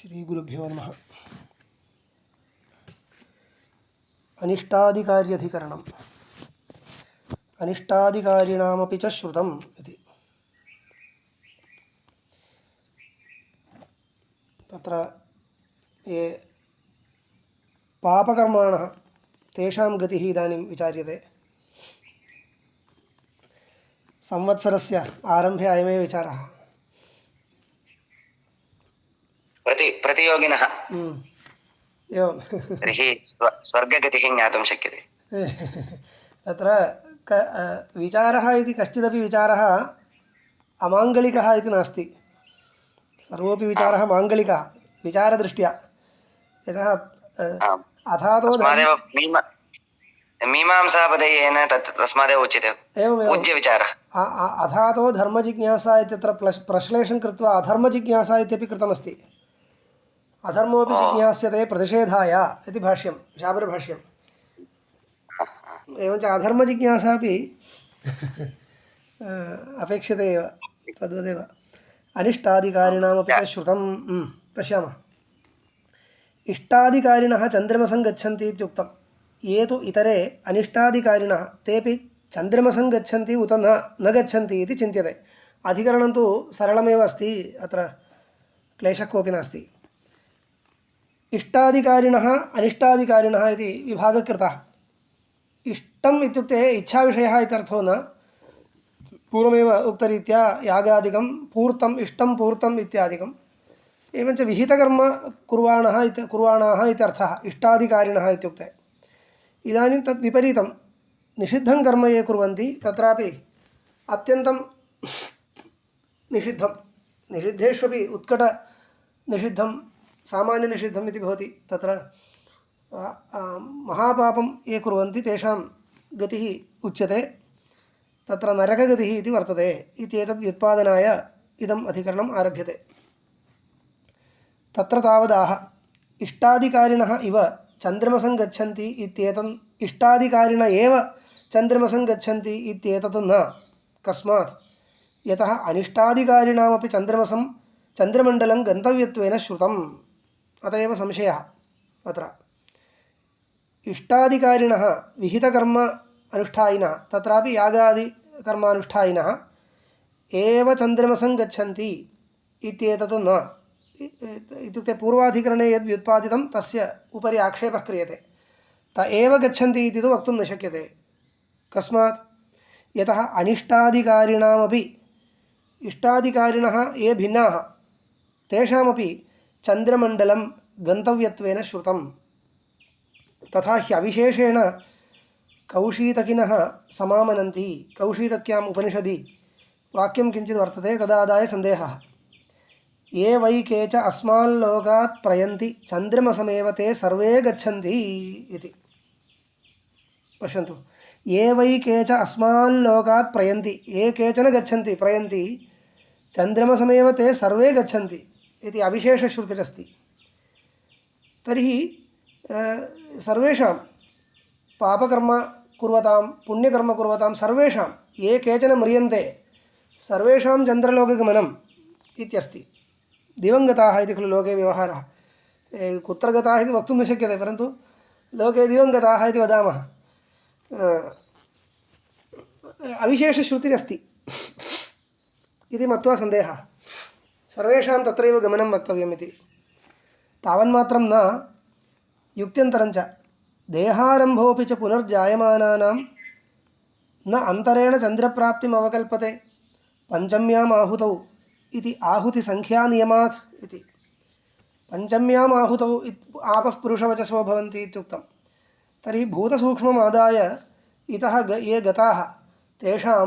श्रीगुरुभ्यो नमः। अनिष्टादिकार्यधिकरणम् अनिष्टादिकारिणामपि च श्रुतम् इति। तत्र ये पापकर्माणः तेषां गतिः इदानीं विचार्यते। संवत्सरस्य आरम्भे अयमेव विचारः। प्रतियोगिनः एवं तर्हि स्वर्गगतिः ज्ञातुं शक्यते। तत्र विचारः इति कश्चिदपि विचारः अमाङ्गलिकः इति नास्ति। सर्वोपि विचारः माङ्गलिकः विचारदृष्ट्या। यतः अथातो मीमांसापदेयेन तस्मादेव उच्यते पूज्यविचारः। अथातो धर्मजिज्ञासा इत्यत्र प्रश्लेषं कृत्वा अधर्मजिज्ञासा इत्यपि कृतमस्ति। अधर्मोऽपि जिज्ञास्यते प्रतिषेधाय इति भाष्यं शाबरभाष्यम्। एवञ्च अधर्मजिज्ञासापि अपेक्षते एव। तद्वदेव अनिष्टादिकारिणामपि च श्रुतं। पश्यामः। इष्टादिकारिणः चन्द्रमसं गच्छन्ति इत्युक्तं। ये तु इतरे अनिष्टादिकारिणः तेपि चन्द्रमसं गच्छन्ति उत न गच्छन्ति इति चिन्त्यते। अधिकरणं तु सरलमेव अस्ति, अत्र क्लेशः कोऽपि नास्ति। इष्टादिकारिणः अनिष्टादिकारिणः इति विभागः कृतः। इष्टम् इत्युक्ते इच्छाविषयः इत्यर्थो न। पूर्वमेव उक्तरीत्या यागादिकं पूर्तम् इष्टं पूर्तम् इत्यादिकम्। एवञ्च विहितकर्म कुर्वाणाः इत्यर्थः इष्टादिकारिणः इत्युक्ते। इदानीं तद् विपरीतं निषिद्धं कर्म ये कुर्वन्ति तत्रापि अत्यन्तं निषिद्धं, निषिद्धेष्वपि उत्कटनिषिद्धं सामान्यनिषिद्धम् इति भवति। तत्र महापापं ये कुर्वन्ति तेषां गतिः उच्यते। तत्र नरकगतिः इति वर्तते इत्येतद् व्युत्पादनाय इदम् अधिकरणम् आरभ्यते। तत्र तावदाह इष्टादिकारिणः इव चन्द्रमसं गच्छन्ति इत्येतन् इष्टादिकारिण एव चन्द्रमसं गच्छन्ति इत्येतत् न। कस्मात्? यतः अनिष्टादिकारिणामपि चन्द्रमण्डलं गन्तव्यत्वेन श्रुतम्। अत एव संशयः अत्र। इष्टादिकारिणः विहितकर्म अनुष्ठायिनः तत्रापि यागादिकर्मानुष्ठायिनः एव चन्द्रमसं गच्छन्ति इत्येतत् न। इत्युक्ते पूर्वाधिकरणे यद् व्युत्पादितं तस्य उपरि आक्षेपः क्रियते। त एव गच्छन्ति इति तु वक्तुं न शक्यते। कस्मात्? यतः अनिष्टादिकारिणामपि इष्टादिकारिणः ये भिन्नाः तेषामपि चन्द्रमण्डलं गन्तव्यत्वेन श्रुतं। तथा ह्यविशेषेण कौशीतकिनः समामनन्ति। कौशीतक्याम् उपनिषदि वाक्यं किञ्चित् वर्तते, तदादाय सन्देहः। ये वै के च अस्माल्लोकात् प्रयन्ति चन्द्रमसमेव ते सर्वे गच्छन्ति इति। पश्यन्तु, ये वै के च अस्माल्लोकात् प्रयन्ति, ये केचन गच्छन्ति प्रयन्ति चन्द्रमसमेव ते सर्वे गच्छन्ति इति अविशेषश्रुतिरस्ति। तर्हि सर्वेषां पापकर्म कुर्वतां पुण्यकर्म कुर्वतां सर्वेषां ये केचन म्रियन्ते सर्वेषां चन्द्रलोकगमनम् इत्यस्ति। दिवङ्गताः इति खलु लोके व्यवहारः। कुत्र गताः इति वक्तुं न शक्यते, परन्तु लोके दिवङ्गताः इति वदामः। अविशेषश्रुतिरस्ति इति मत्वा सन्देहः। सर्वेषां तत्रैव गमनं वक्तव्यम् इति तावन्मात्रं न, युक्त्यन्तरञ्च देहारम्भोऽपि च पुनर्जायमानानां न अन्तरेण चन्द्रप्राप्तिम् अवकल्पते पञ्चम्याम् आहुतौ इति आहुतिसङ्ख्यानियमात् इति। पञ्चम्याम् आहुतौ आपः पुरुषवचसो भवन्ति इत्युक्तं। तर्हि भूतसूक्ष्मम् आदाय इतः ये गताः तेषां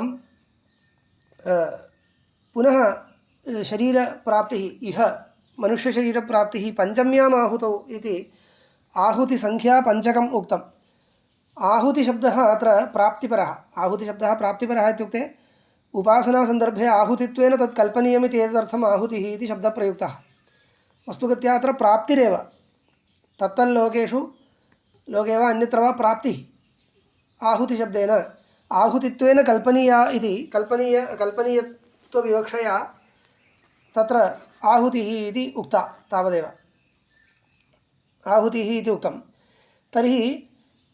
पुनः शरीरप्राप्तिः इह मनुष्यशरीरप्राप्तिः पञ्चम्याम् आहुतौ इति आहुतिसङ्ख्या पञ्चकम् उक्तम्। आहुतिशब्दः अत्र प्राप्तिपरः। आहुतिशब्दः प्राप्तिपरः इत्युक्ते उपासनासन्दर्भे आहुतित्वेन तत् कल्पनीयमिति एतदर्थम् आहुतिः इति शब्दः प्रयुक्तः। वस्तुगत्या अत्र प्राप्तिरेव। तत्तल्लोकेषु लोके वा अन्यत्र वा प्राप्तिः आहुतिशब्देन आहुतित्वेन कल्पनीया इति कल्पनीयत्वविवक्षया तत्र आहुतिः इति उक्ता तावदेव। आहुतिः इति उक्तं तर्हि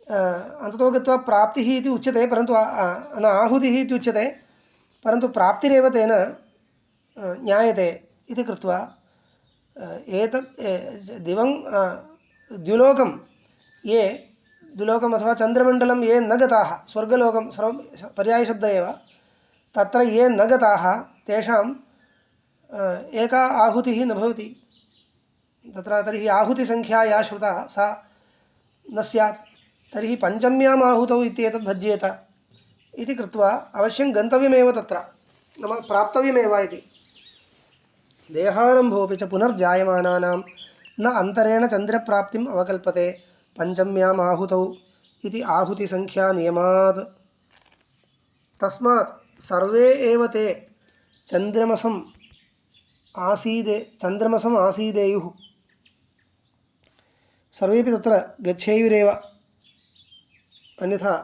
अन्ततो गत्वा प्राप्तिः इति उच्यते परन्तु न आहुतिः इति उच्यते परन्तु प्राप्तिरेव तेन ज्ञायते इति कृत्वा एतत् दिवं द्युलोकं ये द्युलोकम् अथवा चन्द्रमण्डलं ये न गताः स्वर्गलोकं सर्वं पर्यायशब्दः एव तत्र ये न गताः तेषाम् एका आहुतिः न भवति तत्र तर्हि आहुतिसङ्ख्या या श्रुता सा न स्यात् तर्हि पञ्चम्याम् आहुतौ इत्येतद् भज्येत इति कृत्वा अवश्यं गन्तव्यमेव तत्र नाम प्राप्तव्यमेव इति देहारम्भोऽपि च पुनर्जायमानानां न अन्तरेण चन्द्रप्राप्तिम् अवकल्पते पञ्चम्याम् आहुतौ इति आहुतिसङ्ख्यानियमात् तस्मात् सर्वे एव ते चन्द्रमसम् आसीदेयुः सर्वेपि तत्र गच्छेयुरेव अन्यथा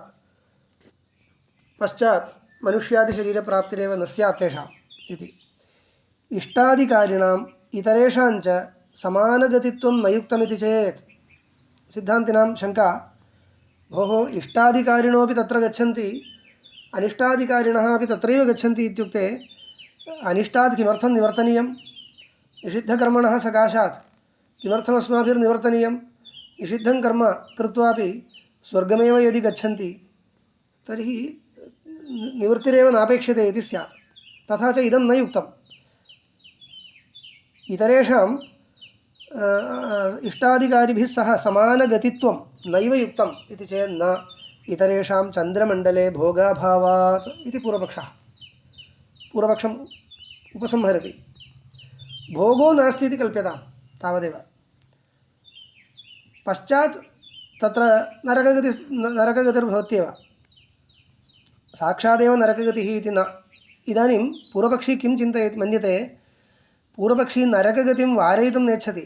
पश्चात् मनुष्यादिशरीरप्राप्तिरेव न स्यात् तेषाम् इति इष्टादिकारिणाम् इतरेषाञ्च समानगतित्वं न युक्तमिति चेत् सिद्धान्तिनां शङ्का भोः इष्टादिकारिणोऽपि तत्र गच्छन्ति अनिष्टादिकारिणः अपि तत्रैव गच्छन्ति इत्युक्ते अनिष्टात् किमर्थं निवर्तनीयं निषिद्धकर्मणः सकाशात् किमर्थम् अस्माभिर्निवर्तनीयं निषिद्धं कर्म कृत्वापि स्वर्गमेव यदि गच्छन्ति तर्हि निवृत्तिरेव नापेक्षते इति स्यात् तथा च इदं न युक्तम् इतरेषां इष्टादिकारिभिः सह समानगतित्वं नैव युक्तम् इति चेत् न इतरेषां चन्द्रमण्डले भोगाभावात् इति पूर्वपक्षम् उपसंहरति भोगो नास्ति इति कल्प्यतां तावदेव पश्चात् तत्र नरकगतिर्भवत्येव साक्षादेव नरकगतिः इति न इदानीं पूर्वपक्षी किं चिन्तयति मन्यते पूर्वपक्षी नरकगतिं वारयितुं नेच्छति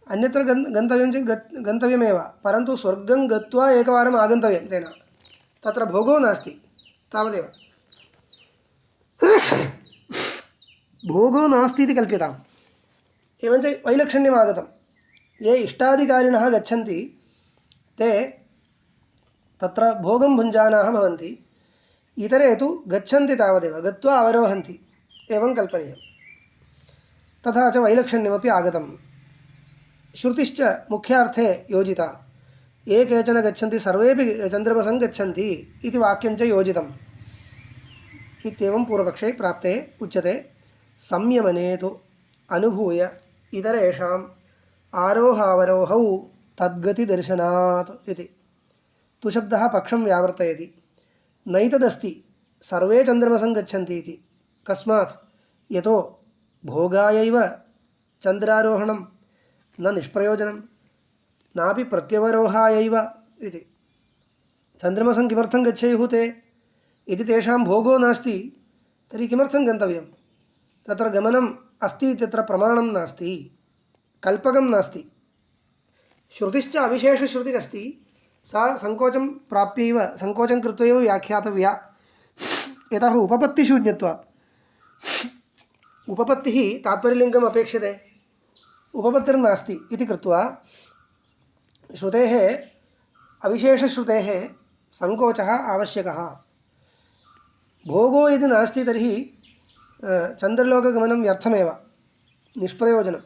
अन्यत्र गन्तव्यं चेत् गन्तव्यमेव परन्तु स्वर्गं गत्वा एकवारम् आगन्तव्यं तेन तत्र भोगो नास्ति तावदेव भोगो नास्ति इति कल्प्यताम् एवञ्च वैलक्षण्यम् आगतं ये इष्टादिकारिणः गच्छन्ति ते तत्र भोगं भुञ्जानाः भवन्ति इतरे तु गच्छन्ति तावदेव गत्वा अवरोहन्ति एवं कल्पनीयं तथा च वैलक्षण्यमपि आगतं श्रुतिश्च मुख्यार्थे योजिता ये केचन गच्छन्ति सर्वेपि चन्द्रमसं गच्छन्ति इति वाक्यञ्च योजितम् इत्येवं पूर्वपक्षे प्राप्ते उच्यते संयमने तु अनुभूय इतरेषाम् आरोहावरोहौ तद्गतिदर्शनात् इति तु शब्दः पक्षं व्यावर्तयति नैतदस्ति सर्वे चन्द्रमसं गच्छन्ति इति कस्मात् यतो भोगायैव चन्द्रारोहणं न निष्प्रयोजनं नापि प्रत्यवरोहायैव इति चन्द्रमसं किमर्थं गच्छेयुः ते यदि तेषां भोगो नास्ति तर्हि किमर्थं गन्तव्यं तत्र गमनम् अस्ति इत्यत्र प्रमाणं नास्ति कल्पकं नास्ति श्रुतिश्च अविशेषश्रुतिरस्ति सा संकोचं प्राप्यैव संकोचं कृत्वा एव व्याख्यातव्या यतः उपपत्तिशून्यत्वात् उपपत्तिः तात्पर्यलिङ्गम् अपेक्षते उपपत्तिर्नास्ति इति कृत्वा श्रुतेः अविशेषश्रुतेः संकोचः आवश्यकः भोगो यदि नास्ति तर्हि चन्द्रलोकगमनं व्यर्थमेव निष्प्रयोजनं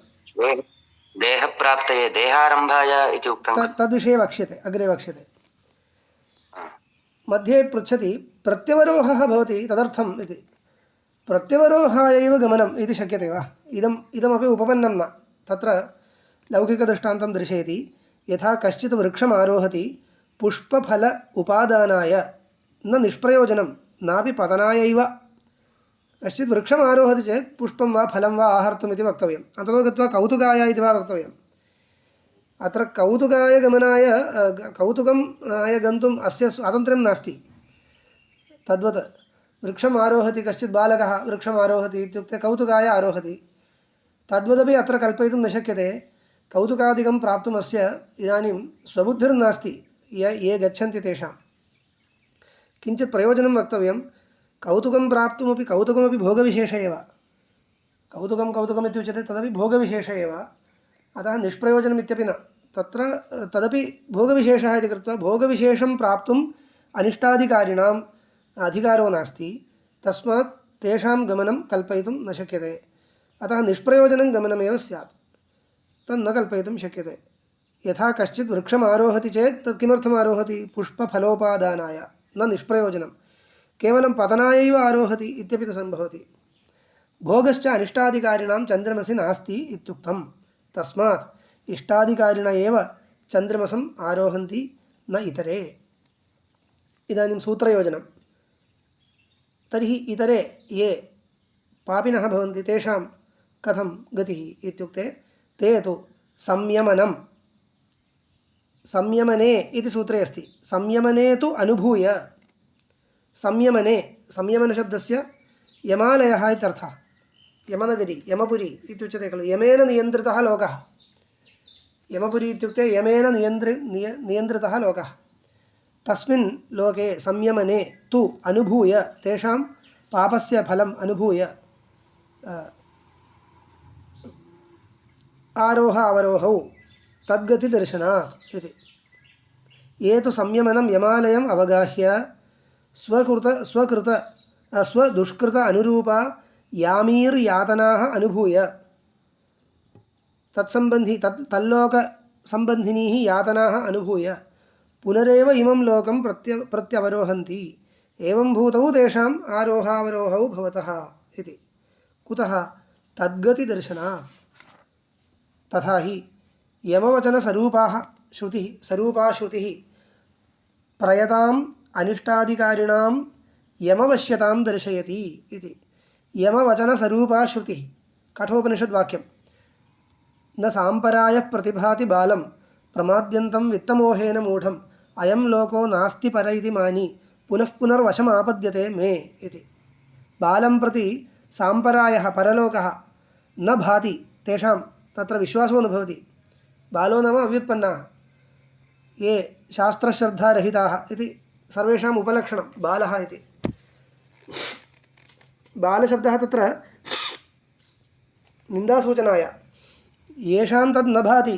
देहप्राप्तये देहारम्भाय इति उक्तं तद्विषये वक्ष्यते अग्रे वक्ष्यते मध्ये पृच्छति प्रत्यवरोहः भवति तदर्थम् इति प्रत्यवरोहाय एव गमनम् इति शक्यते वा इदमपि उपपन्नं न तत्र लौकिकदृष्टान्तं दर्शयति यथा कश्चित् वृक्षम् आरोहति पुष्पफल उपादानाय न निष्प्रयोजनं नापि पतनायैव कश्चित् वृक्षम् आरोहति चेत् पुष्पं वा फलं वा आहर्तुम् इति वक्तव्यम् अततो गत्वा कौतुकाय इति वा वक्तव्यम् अत्र कौतुकाय गमनाय कौतुकाय गन्तुम् अस्य स्वातन्त्र्यं नास्ति तद्वत् वृक्षम् आरोहति कश्चित् बालकः वृक्षम् आरोहति इत्युक्ते कौतुकाय आरोहति तद्वदपि अत्र कल्पयितुं न शक्यते कौतुकादिकं प्राप्तुम् अस्य इदानीं स्वबुद्धिर्नास्ति ये गच्छन्ति तेषां किञ्चित् प्रयोजनं वक्तव्यं कौतुकं प्राप्तुमपि कौतुकमपि भोगविशेष एव कौतुकम् इत्युच्यते तदपि भोगविशेष एव अतः निष्प्रयोजनम् इत्यपि न तत्र तदपि भोगविशेषः इति कृत्वा भोगविशेषं प्राप्तुम् अनिष्टाधिकारिणाम् अधिकारो नास्ति तस्मात् तेषां गमनं कल्पयितुं न शक्यते अतः निष्प्रयोजनं गमनमेव स्यात् तन्न कल्पयितुं शक्यते यथा कश्चित् वृक्षम् आरोहति चेत् तत् किमर्थम् आरोहति पुष्पफलोपादानाय न निष्प्रयोजनं केवलं पतनायैव आरोहति इत्यपि न सम्भवति भोगश्च अनिष्टाधिकारिणां चन्द्रमसि नास्ति इत्युक्तं तस्मात् इष्टाधिकारिण एव चन्द्रमसम् आरोहन्ति न इतरे इदानीं सूत्रयोजनं तर्हि इतरे ये पापिनः भवन्ति तेषां कथं गतिः इत्युक्ते ते तु संयमनं संयमने इति सूत्रे अस्ति संयमने तु अनुभूय संयमने संयमनशब्दस्य यमालयः इत्यर्थः यमनगरी यमपुरी इत्युच्यते खलु यमेन नियन्त्रितः लोकः यमपुरी इत्युक्ते यमेन नियन्त्रितः लोकः तस्मिन् लोके संयमने तु अनुभूय तेषां पापस्य फलम् अनुभूय आरोह अवरोहौ तद्गतिदर्शनात् इति ये तु संयमनं यमालयम् अवगाह्य स्वदुष्कृत अनुरूपा यामीर्यातनाः अनुभूय तत्सम्बन्धी तल्लोकसम्बन्धिनीः यातनाः अनुभूय पुनरेव इमं लोकं प्रत्यवरोहन्ति एवं भूतौ तेषाम् आरोहावरोहौ भवतः इति कुतः तद्गतिदर्शनात् तथा हि यमवचनस्वरूपा श्रुतिः प्रयताम् अनिष्टाधिकारिणां यमवश्यतां दर्शयति इति यमवचनस्वरूपा श्रुतिः कठोपनिषद्वाक्यं न साम्परायः प्रतिभाति बालं प्रमाद्यन्तं वित्तमोहेन मूढम् अयं लोको नास्ति पर इति मानी पुनः पुनर्वशमापद्यते मे इति बालं प्रति साम्परायः परलोकः न भाति तेषां तत्र विश्वासो न भवति बालो नाम अव्युत्पन्नाः ये शास्त्रश्रद्धारहिताः इति सर्वेषाम् उपलक्षणं बालः इति बालशब्दः तत्र निन्दासूचनाय येषां तद् न भाति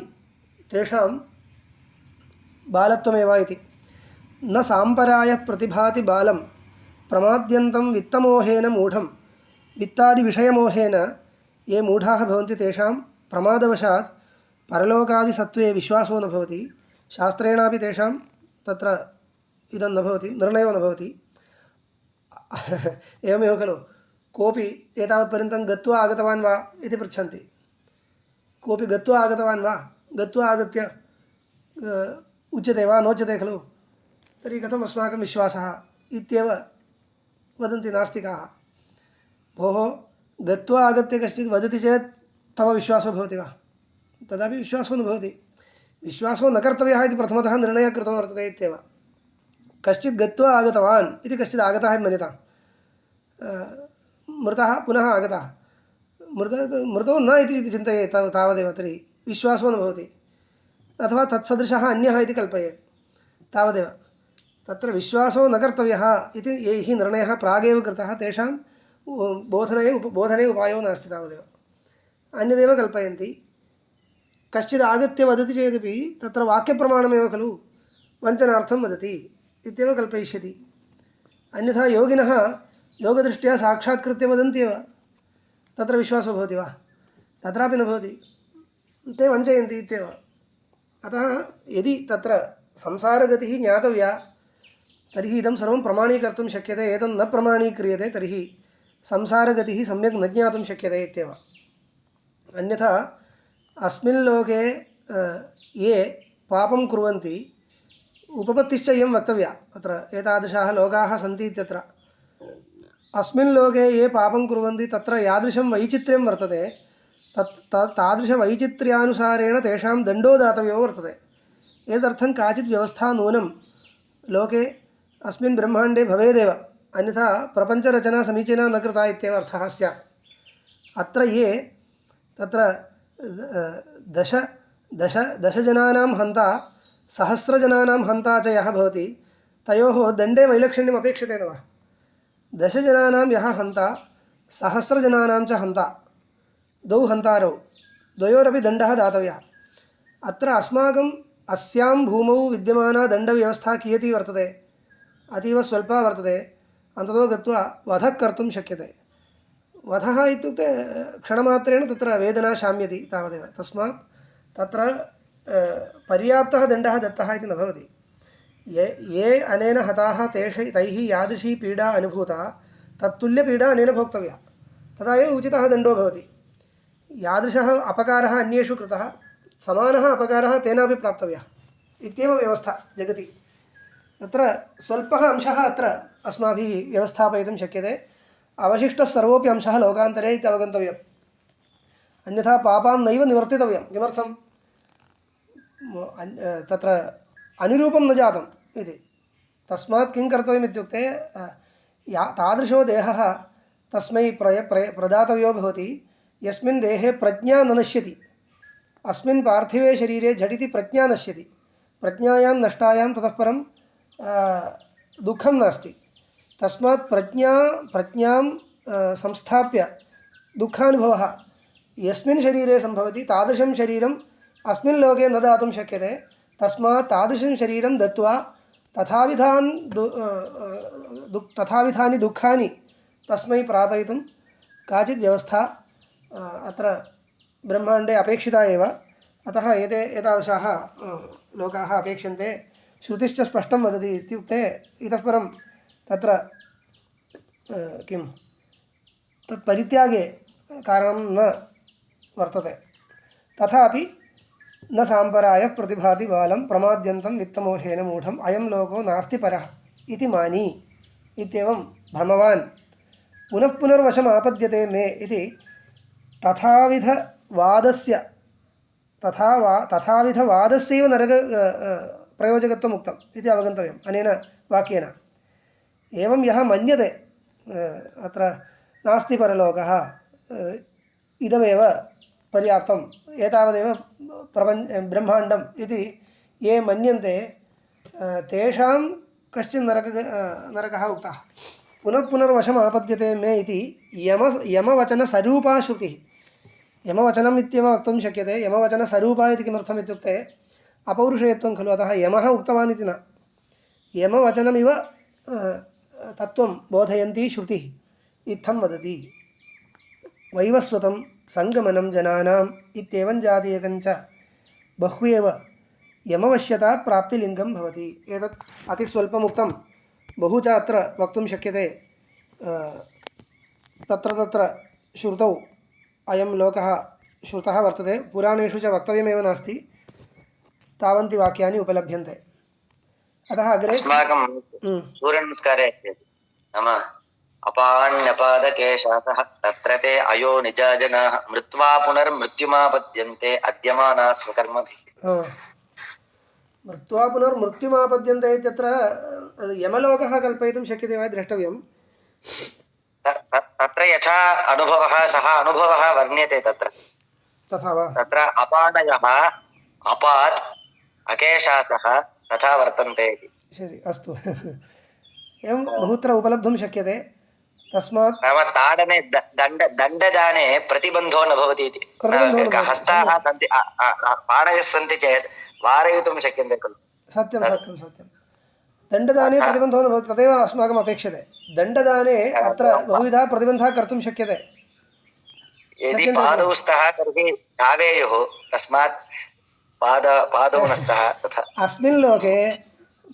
तेषां बालत्वमेव इति न साम्परायः प्रतिभाति बालं प्रमाद्यन्तं वित्तमोहेन मूढं वित्तादिविषयमोहेन ये मूढाः भवन्ति तेषां प्रमादवशात् परलोकादिसत्त्वे विश्वासो न भवति शास्त्रेणापि तेषां तत्र इदं न भवति निर्णयो न भवति एवमेव खलु कोऽपि एतावत्पर्यन्तं गत्वा आगतवान् वा इति पृच्छन्ति कोऽपि गत्वा आगतवान् वा गत्वा आगत्य उच्यते वा नोच्यते खलु तर्हि कथम् अस्माकं विश्वासः इत्येव वदन्ति नास्तिकाः भोः गत्वा आगत्य कश्चित् वदति चेत् तव विश्वासो भवति वा तदापि विश्वासो न भवति विश्वासो न कर्तव्यः इति प्रथमतः निर्णयः कृतो वर्तते इत्येव कश्चित् गत्वा आगतवान् इति कश्चित् आगतः इति मन्यतां मृतः पुनः आगतः मृतो न इति चिन्तयेत् तावदेव तर्हि विश्वासो न भवति अथवा तत्सदृशः अन्यः इति कल्पयेत् तावदेव तत्र विश्वासो न कर्तव्यः इति यैः निर्णयः प्रागेव कृतः तेषां बोधने उपायो नास्ति तावदेव अन्यदेव कल्पयन्ति कश्चित् आगत्य वदति चेदपि तत्र वाक्यप्रमाणमेव खलु वञ्चनार्थं वदति इत्येव कल्पयिष्यति अन्यथा योगिनः योगदृष्ट्या साक्षात्कृत्य वदन्त्येव तत्र विश्वासो भवति वा तत्रापि न भवति ते वञ्चयन्ति इत्येव अतः यदि तत्र संसारगतिः ज्ञातव्या तर्हि इदं सर्वं प्रमाणीकर्तुं शक्यते एतन् न प्रमाणीक्रियते तर्हि संसारगतिः सम्यक् न ज्ञातुं शक्यते इत्येव अन्यथा अस्मिन् लोके ये पापं कुर्वन्ति उपपत्तिश्च इयं वक्तव्या अत्र एतादृशाः लोकाः सन्ति इत्यत्र अस्मिन् लोके ये पापं कुर्वन्ति तत्र यादृशं वैचित्र्यं वर्तते तादृशवैचित्र्यानुसारेण तेषां दण्डो दातव्यो वर्तते एतदर्थं काचित् व्यवस्था नूनं लोके अस्मिन् ब्रह्माण्डे भवेदेव अन्यथा प्रपञ्चरचना समीचीना न कृता इत्येव अर्थः स्यात् अत्र ये तत्र दशजनानां हन्ता सहस्रजनानां हन्ता च यः भवति तयोः दण्डे वैलक्षण्यम् अपेक्षते न वा 10 जनानां यः हन्ता सहस्रजनानां च हन्ता द्वौ हन्तारौ द्वयोरपि दण्डः दातव्यः अत्र अस्माकम् अस्यां भूमौ विद्यमाना दण्डव्यवस्था कियती वर्तते अतीव स्वल्पा वर्तते अन्ततो गत्वा वधः कर्तुं शक्यते वधः इत्युक्ते क्षणमात्रेण तत्र वेदना शाम्यति तावदेव तस्मात् तत्र पर्याप्तः दण्डः दत्तः इति न भवति ये अनेन हताः तैः यादृशी पीडा अनुभूता तत्तुल्यपीडा अनेन भोक्तव्या तदा एव उचितः दण्डो भवति यादृशः अपकारः अन्येषु कृतः समानः अपकारः तेनापि प्राप्तव्यः इत्येव व्यवस्था जगति तत्र स्वल्पः अंशः अत्र अस्माभिः व्यवस्थापयितुं शक्यते अवशिष्टः सर्वोऽपि अंशः लोकान्तरे इति अवगन्तव्यम् अन्यथा पापान् नैव निवर्तितव्यं किमर्थं तत्र अनुरूपं न जातम् इति तस्मात् किं कर्तव्यम् इत्युक्ते तादृशो देहः तस्मै प्रदातव्यो भवति यस्मिन् देहे प्रज्ञा न नश्यति अस्मिन् पार्थिवे शरीरे झटिति प्रज्ञा नश्यति प्रज्ञायां नष्टायां ततः परं दुःखं नास्ति तस्मात् प्रज्ञां संस्थाप्य दुःखानुभवः यस्मिन् शरीरे सम्भवति तादृशं शरीरम् अस्मिन् लोके न दातुं शक्यते तस्मात् तादृशं शरीरं दत्वा तथाविधानि दुःखानि तस्मै प्रापयितुं काचित् व्यवस्था अत्र ब्रह्माण्डे अपेक्षिता एव अतः एतादृशाः लोकाः अपेक्षन्ते श्रुतिश्च स्पष्टं वदति इत्युक्ते इतः परं तत्र किं तत्परित्यागे कारणं न वर्तते तथापि न साम्परायः प्रतिभाति बालं प्रमाद्यन्तं वित्तमोहेन मूढम् अयं लोको नास्ति परः इति मानी इत्येवं भ्रमवान् पुनः पुनर्वशम् आपद्यते मे इति तथाविधवादस्यैव नरक प्रयोजकत्वम् उक्तम् इति अवगन्तव्यम् अनेन वाक्येन एवं यः मन्यते अत्र नास्ति परलोकः इदमेव पर्याप्तम् एतावदेव ब्रह्माण्डम् इति ये मन्यन्ते तेषां कश्चित् नरकः उक्तः पुनः पुनर्वशम् आपद्यते मे इति यमवचनस्वरूपा श्रुतिः यमवचनम् इत्येव वक्तुं शक्यते यमवचनस्वरूपा इति किमर्थम् इत्युक्ते अपौरुषेयत्वं खलु अतः यमः उक्तवान् इति न यमवचनमिव तत्त्वं बोधयन्ती श्रुतिः इत्थं वदति वैवस्वतं संगमनं जनानाम् इत्येवं जातीयकञ्च बह्वेव यमवश्यता प्राप्तिलिङ्गं भवति एतत् अतिस्वल्पमुक्तं बहु च अत्र वक्तुं शक्यते तत्र श्रुतौ अयं लोकः श्रुतः वर्तते पुराणेषु च वक्तव्यमेव नास्ति तावन्ति वाक्यानि उपलभ्यन्ते अतः अग्रे अस्माकं सूर्यनमस्कारे नाम अपाण्यपादकेशासः तत्र ते अयो निजाजनाः मृत्वा पुनर्मृत्युमापद्यन्ते अद्यमाना स्वकर्मभिः मृत्वा पुनर्मृत्युमापद्यन्ते इत्यत्र यमलोकः कल्पयितुं शक्यते वा द्रष्टव्यं तत्र यथा अनुभवः सः अनुभवः वर्ण्यते तथा वा तत्र अपाणयः अपात् अकेशासः तथा वर्तन्ते इति शरि अस्तु एवं बहुत्र उपलब्धुं शक्यते तस्मात् नाम ताडने दण्डदाने प्रतिबन्धो न भवति इति हस्ताः सन्ति पाणयः सन्ति चेत् वारयितुं शक्यन्ते खलु सत्यं दण्डदाने प्रतिबन्धो न भवति तदेव अस्माकम् अपेक्षते दण्डदाने अत्र बहुविधः प्रतिबन्धः कर्तुं शक्यते यदि पादौ स्तः तर्हि धावेयुः तस्मात् पादौ न स्तः तथा अस्मिन् लोके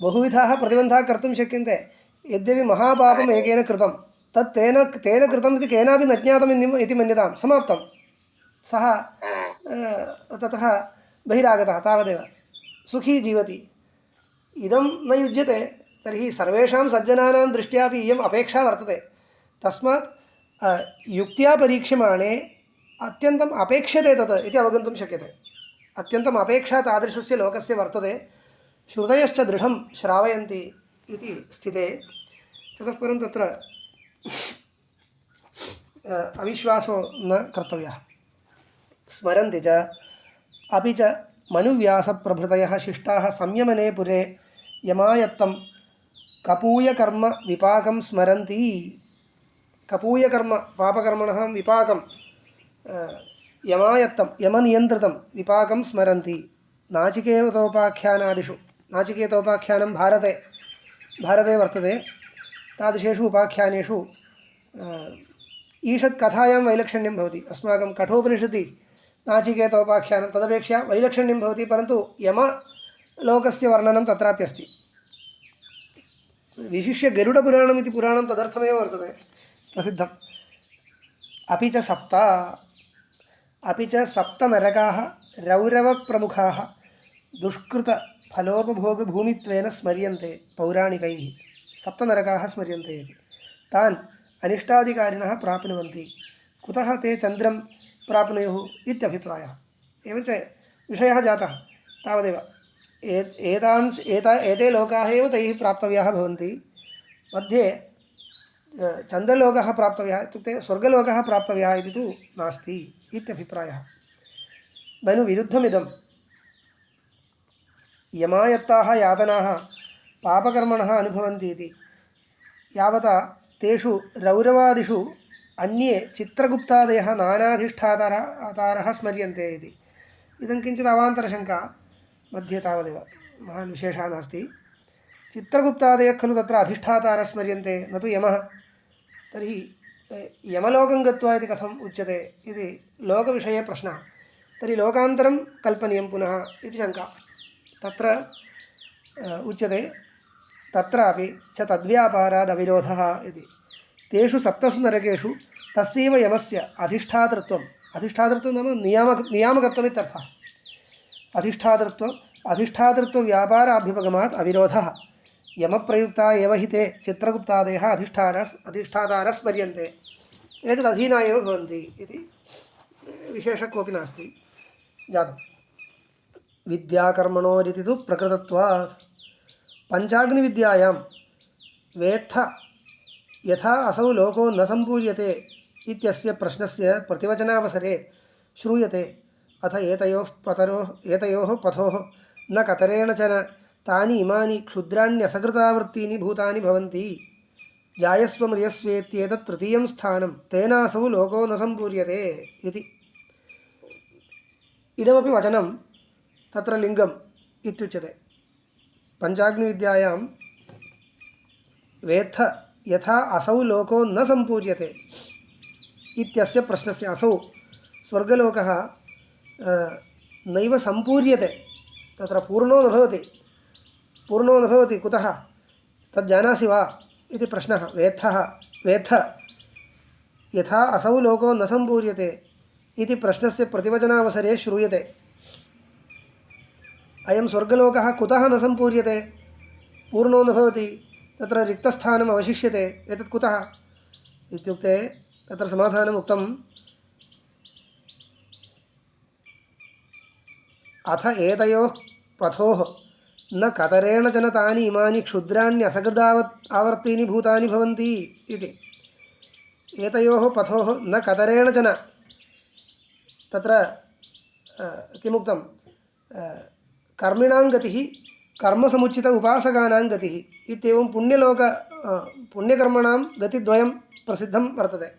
बहुविधाः प्रतिबन्धाः कर्तुं शक्यन्ते यद्यपि महापापम् एकेन कृतं तत् तेन कृतम् इति केनापि न ज्ञातम् इति मन्यतां समाप्तं सः ततः बहिरागतः तावदेव सुखी जीवति इदं न युज्यते तर्हि सर्वेषां सज्जनानां दृष्ट्यापि इयम् अपेक्षा वर्तते तस्मात् युक्त्या परीक्ष्यमाणे अत्यन्तम् अपेक्षते तत् इति अवगन्तुं शक्यते अत्यन्तम् अपेक्षा तादृशस्य लोकस्य वर्तते श्रुतयश्च दृढं श्रावयन्ति इति स्थिते ततः परं तत्र अविश्वासो न कर्तव्यः स्मरन्ति च अपि च मनुव्यासप्रभृतयः शिष्टाः संयमने पुरे यमायत्तं कपूयकर्म विपाकं स्मरन्ति कपूयकर्म पापकर्मणः विपाकं यमायत्तं यमनियन्त्रितं विपाकं स्मरन्ति नाचिकेतोपाख्यानादिषु नाचिकेतोपाख्यानं भारते वर्तते तादृशेषु उपाख्यानेषु ईषत् कथायां वैलक्षण्यं भवति अस्माकं कठोपनिषदि नाचिकेतोपाख्यानं तदपेक्षया वैलक्षण्यं भवति परन्तु यमलोकस्य वर्णनं तत्रापि अस्ति विशिष्य गरुडपुराणम् इति पुराणं तदर्थमेव वर्तते प्रसिद्धम् अपि च सप्त नरकाः रौरवप्रमुखाः दुष्कृतफलोपभोगभूमित्वेन स्मर्यन्ते पौराणिकैः सप्त नरकाः स्मर्यन्ते इति तान् अनिष्टाधिकारिणः प्राप्नुवन्ति कुतः ते चन्द्रं प्राप्नुयुः इत्यभिप्रायः एवञ्च विषयः जातः तावदेव एते लोकाः एव तैः प्राप्तव्याः भवन्ति मध्ये चन्द्रलोकः प्राप्तव्यः इत्युक्ते स्वर्गलोकः प्राप्तव्यः इति तु नास्ति इत्यभिप्रायः ननु विरुद्धमिदं यमायत्ताः यातनाः पापकर्मणः अनुभवन्ति इति यावता तेषु रौरवादिषु अन्ये चित्रगुप्तादयः नानाधिष्ठातारः स्मर्यन्ते इति इदं किञ्चित् अवान्तरशङ्का मध्ये तावदेव महान् विशेषः नास्ति चित्रगुप्तादयः खलु तत्र अधिष्ठातारः स्मर्यन्ते न तु यमः तर्हि यमलोकं गत्वा इति कथम् उच्यते इति लोकविषये प्रश्नः तर्हि लोकान्तरं कल्पनीयं पुनः इति शङ्का तत्र उच्यते तत्रापि च तद्व्यापारादविरोधः इति तेषु सप्तसु नरकेषु तस्यैव यमस्य अधिष्ठातृत्वं नाम नियामकत्वम् इत्यर्थः अधिष्ठातृत्वव्यापाराभ्युपगमात् अविरोधः यमप्रयुक्ता एव हि ते चित्रगुप्तादयः अधिष्ठातारः स्मर्यन्ते एतदधीना एव भवन्ति इति विशेषः कोऽपि नास्ति जातं विद्याकर्मणोरिति तु प्रकृतत्वात् पञ्चाग्निविद्यायां वेत्थ यथा असौ लोको न सम्पूर्यते इत्यस्य प्रश्नस्य प्रतिवचनावसरे श्रूयते अथ एतयोः पथोः न कतरेण च न तानि इमानि क्षुद्राण्यसकृतावृत्तीनि भूतानि भवन्ति जायस्व म्रियस्वेत्येतत् तृतीयं स्थानं तेनासौ लोको न सम्पूर्यते इति इदमपि वचनं तत्र लिङ्गम् इत्युच्यते पञ्चाग्निविद्यायां वेत्थ यथा असौ लोको न सम्पूर्यते इत्यस्य प्रश्नस्य असौ स्वर्गलोकः नैव सम्पूर्यते तत्र पूर्णो न भवति कुतः तज्जानासि वा इति प्रश्नः वेत्थ यथा असौ लोको न सम्पूर्यते इति प्रश्नस्य प्रतिवचनावसरे श्रूयते अयं स्वर्गलोकः कुतः न सम्पूर्यते पूर्णो न भवति तत्र रिक्तस्थानम् अवशिष्यते एतत् कुतः इत्युक्ते तत्र समाधानम् उक्तम् अथ एतयोः पथोः न कतरेण च न तानि इमानि क्षुद्राण्यसकृदावर्तीनि भूतानि भवन्ति इति एतयोः पथोः न कतरेण च न तत्र किमुक्तं कर्मिणां गतिः कर्मसमुचित उपासकानां गतिः इत्येवं पुण्यकर्मणां गतिद्वयं प्रसिद्धं वर्तते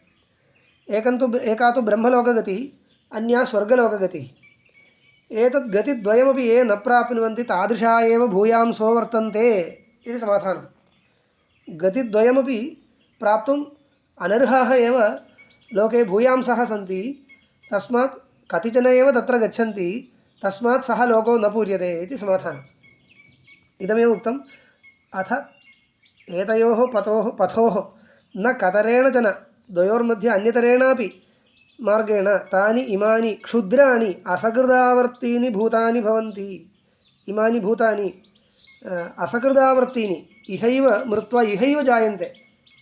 एका तु ब्रह्मलोकगतिः अन्या स्वर्गलोकगतिः एतद् गतिद्वयमपि ये न प्राप्नुवन्ति तादृशा एव भूयांसो वर्तन्ते इति समाधानं गतिद्वयमपि प्राप्तुम् अनर्हाः एव लोके भूयांसः सन्ति तस्मात् कतिचन एव तत्र गच्छन्ति तस्मात् सः लोको न पूर्यते इति समाधानम् इदमेव उक्तम् अथ एतयोः पथोः न कतरेण च न द्वयोर्मध्ये अन्यतरेणापि मार्गेण तानि इमानि क्षुद्राणि असकृदावर्तीनि भूतानि भवन्ति इमानि भूतानि असकृदावर्तीनि इहैव मृत्वा इहैव जायन्ते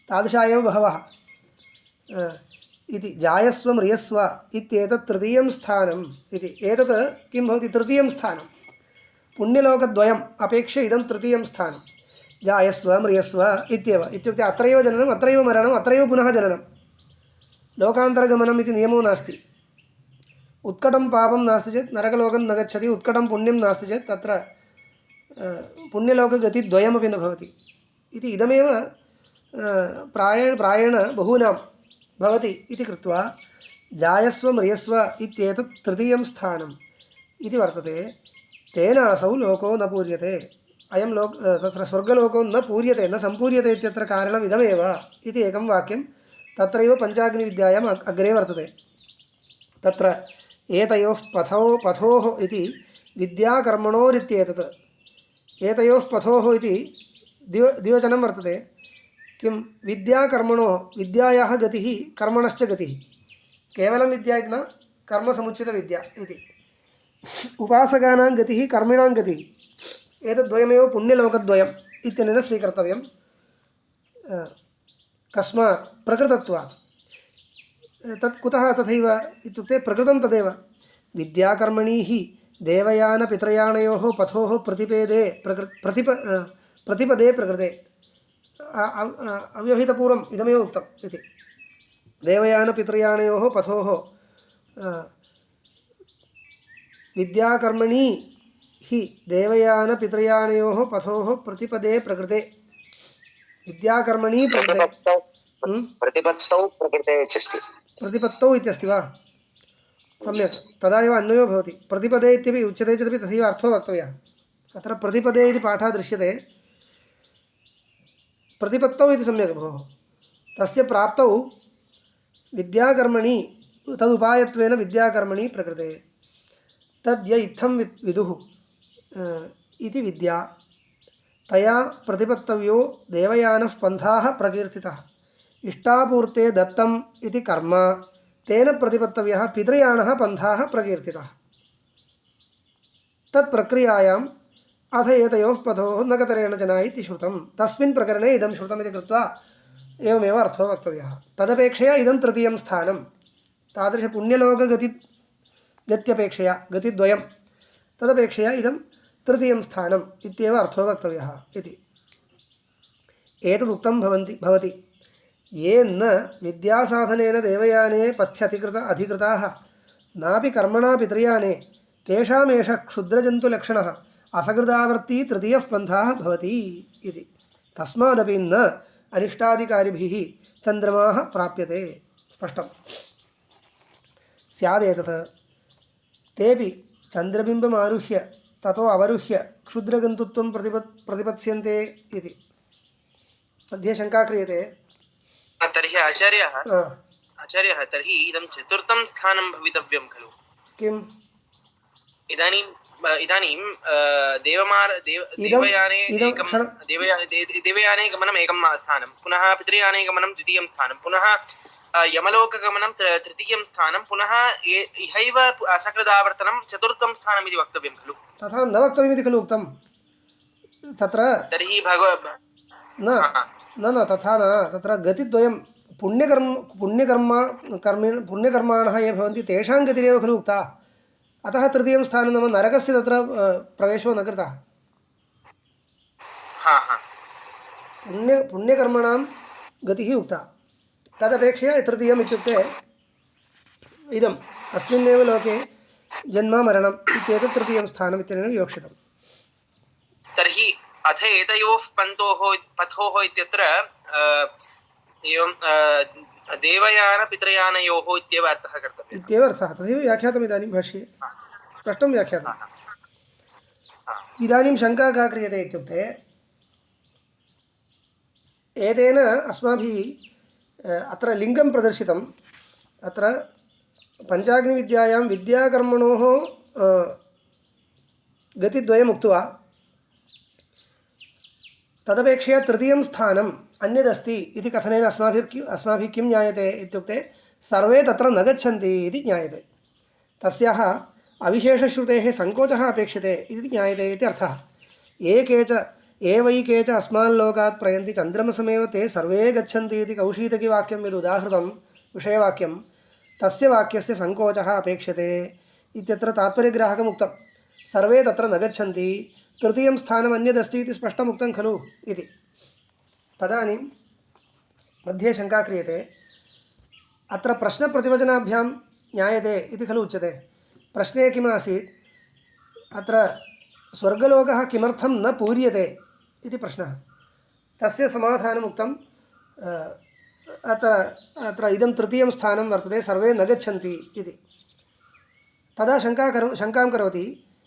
तादृशा एव बहवः इति जायस्व म्रियस्व इत्येतत् तृतीयं स्थानम् इति एतत् किं भवति तृतीयं स्थानं पुण्यलोकद्वयम् अपेक्ष्य इदं तृतीयं स्थानं जायस्व म्रियस्व इत्येव इत्युक्ते अत्रैव जननम् अत्रैव मरणम् अत्रैव पुनः जननं लोकान्तरगमनम् इति नियमो नास्ति उत्कटं पापं नास्ति चेत् नरकलोकं न गच्छति उत्कटं पुण्यं नास्ति चेत् तत्र पुण्यलोकगतिद्वयमपि न भवति इति इदमेव प्रायेण बहूनां भवति इति कृत्वा जायस्व म्रियस्व इत्येतत् तृतीयं स्थानम् इति वर्तते। तेन असौ लोको न पूर्यते। अयं तत्र स्वर्गलोको न पूर्यते न सम्पूर्यते इत्यत्र कारणम् इदमेव इति एकं वाक्यं तत्रैव पञ्चाग्निविद्यायाम् अग्रे वर्तते। तत्र एतयोः पथोः इति विद्याकर्मणोरित्येतत् एतयोः पथोः इति द्विवचनं वर्तते। किं विद्याकर्मणोः विद्यायाः गतिः कर्मणश्च गतिः केवलं विद्या इति न कर्मसमुचितविद्या इति उपासकानां गतिः कर्मिणां गतिः एतद्वयमेव पुण्यलोकद्वयम् इत्यनेन स्वीकर्तव्यं। कस्मात् प्रकृतत्वात् तत् कुतः तथैव इत्युक्ते प्रकृतं तदेव विद्याकर्मणि हि देवयानपितृयानयोः पथोः प्रतिपदे प्रकृते अव्यवहितपूर्वम् इदमेव उक्तम् इति देवयानपितृयानयोः पथोः विद्याकर्मणि हि देवयानपितृयानयोः पथोः प्रतिपदे प्रकृते विद्याकर्मणि प्रकृते प्रतिपत्तौ प्रकृते अस्ति प्रतिपत्तौ इत्यस्ति वा सम्यक् तदा एव अन्वयो भवति प्रतिपदे इत्यपि उच्यते चेदपि तथैव अर्थो वक्तव्यः अत्र प्रतिपदे इति पाठः दृश्यते प्रतिपत्तौ इति सम्यक् भोः तस्य प्राप्तौ विद्याकर्मणि तदुपायत्वेन विद्याकर्मणि प्रकृते तद्य इत्थं विदुः इति विद्या तया प्रतिपत्तव्यो देवयानः पन्थाः प्रकीर्तितः इष्टापूर्ते दत्तम् इति कर्म तेन प्रतिपत्तव्यः पितृयानः पन्थाः प्रकीर्तितः तत्प्रक्रियायाम् अथ एतयोः पथोः न गतरेण जना इति श्रुतं तस्मिन् प्रकरणे इदं श्रुतमिति कृत्वा एवमेव अर्थो वक्तव्यः। तदपेक्षया इदं तृतीयं स्थानं तादृशपुण्यलोकगत्यपेक्षया गतिद्वयं तदपेक्षया इदं तृतीयं स्थानम् इत्येव अर्थो वक्तव्यः इति एतदुक्तं भवति ये न विद्यासाधनेन देवयाने अधिकृताः नापि कर्मणा पितृयाने तेषामेष क्षुद्रजन्तुलक्षणः असकृदावर्ती तृतीयः पन्थाः भवति इति तस्मादपि न अनिष्टादिकारिभिः चन्द्रमाः प्राप्यते स्पष्टं स्यादेतत् तेपि चन्द्रबिम्बमारुह्य ततो अवरुह्य क्षुद्रगन्तुत्वं प्रतिपत्स्यन्ते इति मध्ये शङ्का क्रियते तर्हि आचार्यः तर्हि इदं चतुर्थं स्थानं भवितव्यं खलु किम् इदानीं देवयाने गमनम् एकं स्थानं पुनः पितृयाने गमनं द्वितीयं स्थानं पुनः यमलोकगमनं तृतीयं स्थानं पुनः इहैव असकृदावर्तनं चतुर्थं स्थानम् इति वक्तव्यं खलु तथा न वक्तव्यमिति खलु उक्तं तत्र तर्हि न तथा न तत्र गतिद्वयं पुण्यकर्माणः ये भवन्ति तेषां गतिरेव खलु उक्ता अतः तृतीयं स्थानं नाम नरकस्य तत्र प्रवेशो न कृतः पुण्यकर्मणां गतिः उक्ता तदपेक्षया तृतीयम् इत्युक्ते इदम् अस्मिन्नेव लोके जन्म मरणम् इत्येतत् तृतीयं स्थानम् इत्यनेन विवक्षितम् तर्हि अथ एतयोः पथोः इत्यत्र एवं देवयान पितृयानयोः इत्येव अर्थः कर्तव्यः इत्येव अर्थः तथैव व्याख्यातम् इदानीं भाष्ये स्पष्टं व्याख्यातम् इदानीं शङ्का का क्रियते इत्युक्ते एतेन अस्माभिः अत्र लिङ्गं प्रदर्शितम् अत्र पञ्चाग्निविद्यायां विद्याकर्मणोः गतिद्वयम् उक्त्वा तदपेक्षया तृतीयं स्थानम् अन्यदस्ति इति कथनेन अस्माभिः किं ज्ञायते इत्युक्ते सर्वे तत्र न गच्छन्ति इति ज्ञायते तस्याः अविशेषश्रुतेः सङ्कोचः अपेक्षते इति ज्ञायते इति अर्थः एवैके च अस्माल्लोकात् प्रयन्ति चन्द्रमसमेव ते सर्वे गच्छन्ति इति कौशीतकीवाक्यं यद् उदाहृतं विषयवाक्यं तस्य वाक्यस्य सङ्कोचः अपेक्षते इत्यत्र तात्पर्यग्राहकम् उक्तं सर्वे तत्र न गच्छन्ति तृतीयं स्थानम् अन्यदस्ति इति स्पष्टम् उक्तं खलु इति तदानीं मध्ये शङ्का क्रियते अत्र प्रश्नप्रतिवचनाभ्यां ज्ञायते इति खलु उच्यते प्रश्ने किम् आसीत् अत्र स्वर्गलोकः किमर्थं न पूर्यते इति प्रश्नः तस्य समाधानम् उक्तं अत्र अत्र इदं तृतीयं स्थानं वर्तते सर्वे न गच्छन्ति इति तदा शङ्कां करोति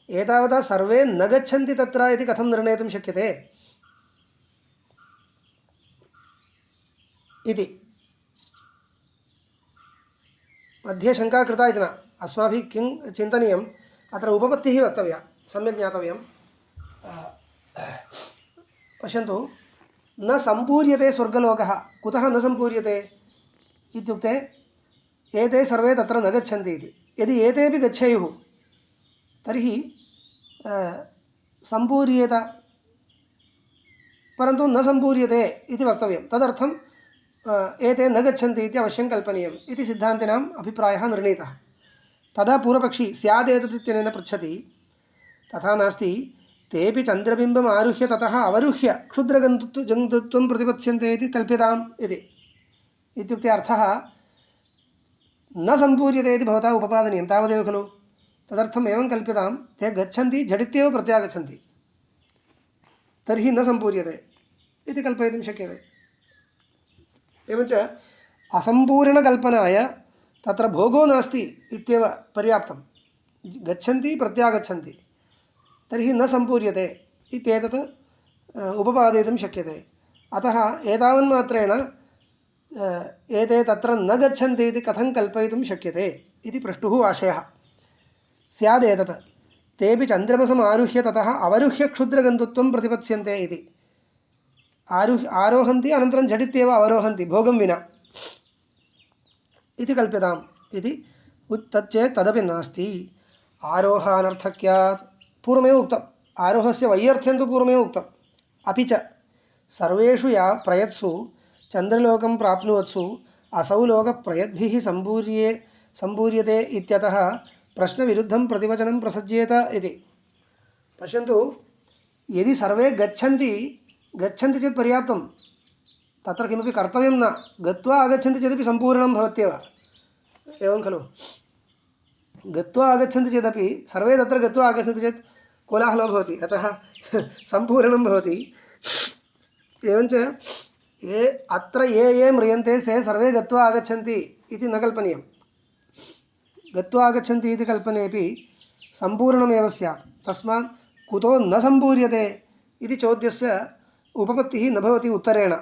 एतावता सर्वे न गच्छन्ति तत्र इति कथं निर्णेतुं शक्यते इति मध्ये शङ्का कृता इति न अस्माभिः किं चिन्तनीयम् अत्र उपपत्तिः वक्तव्या सम्यक् ज्ञातव्यं पश्यन्तु न सम्पूर्यते स्वर्गलोकः कुतः न सम्पूर्यते इत्युक्ते एते सर्वे तत्र न गच्छन्ति इति यदि एतेपि गच्छेयुः तर्हि सम्पूर्येत परन्तु न सम्पूर्यते इति वक्तव्यं तदर्थं एते न गच्छन्ति इति अवश्यं कल्पनीयम् इति सिद्धान्तिनाम् अभिप्रायः निर्णीतः तदा पूर्वपक्षी स्यादेतदित्यनेन पृच्छति तथा नास्ति तेपि चन्द्रबिम्बम् आरुह्य ततः अवरुह्य क्षुद्रगन्तुत्वं प्रतिपत्स्यन्ते इति कल्प्यताम् इति इत्युक्ते अर्थः न सम्पूर्यते इति भवता उपपादनीयं तावदेव खलु तदर्थम् एवं कल्प्यतां ते गच्छन्ति झटित्येव प्रत्यागच्छन्ति तर्हि न सम्पूर्यते इति कल्पयितुं शक्यते एवञ्च असम्पूर्णकल्पनाय तत्र भोगो नास्ति इत्येव पर्याप्तं गच्छन्ति प्रत्यागच्छन्ति तर्हि न सम्पूर्यते इत्येतत् उपपादयितुं शक्यते अतः एतावन्मात्रेण एते तत्र न गच्छन्ति इति कथं कल्पयितुं शक्यते इति प्रष्टुः आशयः स्यादेतत् तेपि चन्द्रमसम् आरुह्य ततः अवरुह्य क्षुद्रगन्तुत्वं प्रतिपत्स्यन्ते इति आरोहन्ति अनन्तरं झटित्येव अवरोहन्ति भोगं विना इति कल्प्यताम् इति तच्चेत् तदपि नास्ति आरोहानर्थक्यात् पूर्वमेव उक्तम् आरोहस्य वैयर्थ्यं तु पूर्वमेव उक्तम् अपि च सर्वेषु या प्रयत्सु चन्द्रलोकं प्राप्नुवत्सु असौ लोकप्रयद्भिः सम्पूर्यते इत्यतः प्रश्नविरुद्धं प्रतिवचनं प्रसज्येत इति पश्यन्तु यदि सर्वे गच्छन्ति चेत् पर्याप्तं तत्र किमपि कर्तव्यं न गत्वा आगच्छन्ति चेदपि सम्पूर्णं भवत्येव एवं खलु गत्वा आगच्छन्ति चेदपि सर्वे तत्र गत्वा आगच्छन्ति चेत् कोलाहलः भवति अतः सम्पूर्णं भवति एवञ्च ये म्रियन्ते ते सर्वे गत्वा आगच्छन्ति इति न कल्पनीयं गत्वा आगच्छन्ति इति कल्पनेपि सम्पूर्णमेव स्यात् तस्मात् कुतो न सम्पूर्यते इति चोद्यस्य उपपत्तिः न भवति उत्तरेण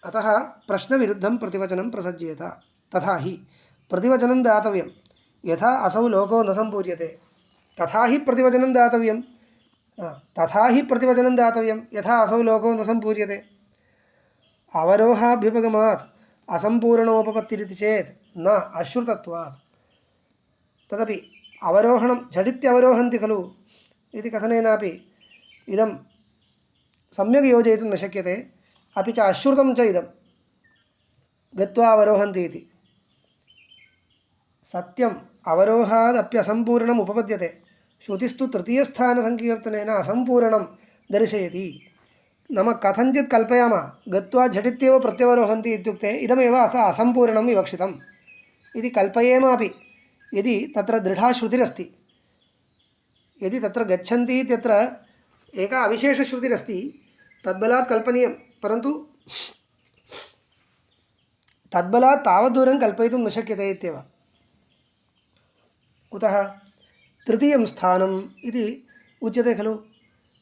अतः प्रश्नविरुद्धं प्रतिवचनं प्रसज्येत तथा हि प्रतिवचनं दातव्यं यथा असौ लोको न सम्पूर्यते तथा हि प्रतिवचनं दातव्यं यथा असौ लोको न सम्पूर्यते अवरोहाभ्युपगमात् असम्पूर्णोपपत्तिरिति चेत् न अश्रुतत्वात् तदपि अवरोहणं झटित्यवरोहन्ति खलु इति कथनेनापि इदं सम्यक् योजयितुं न शक्यते अपि च अश्रुतं च इदं गत्वा अवरोहन्ति इति सत्यम् अवरोहादप्यसम्पूर्णम् उपपद्यते श्रुतिस्तु तृतीयस्थानसङ्कीर्तनेन असम्पूर्णं दर्शयति नाम कथञ्चित् कल्पयामः गत्वा झटित्येव प्रत्यवरोहन्ति इत्युक्ते इदमेव असम्पूर्णं विवक्षितम् इति कल्पयेमापि यदि तत्र दृढा श्रुतिरस्ति यदि तत्र गच्छन्ति इत्यत्र एका अविशेषश्रुतिरस्ति तद्बलात् कल्पनीयं परन्तु तद्बलात् तावद्दूरं कल्पयितुं न शक्यते इत्येव कुतः तृतीयं स्थानम् इति उच्यते खलु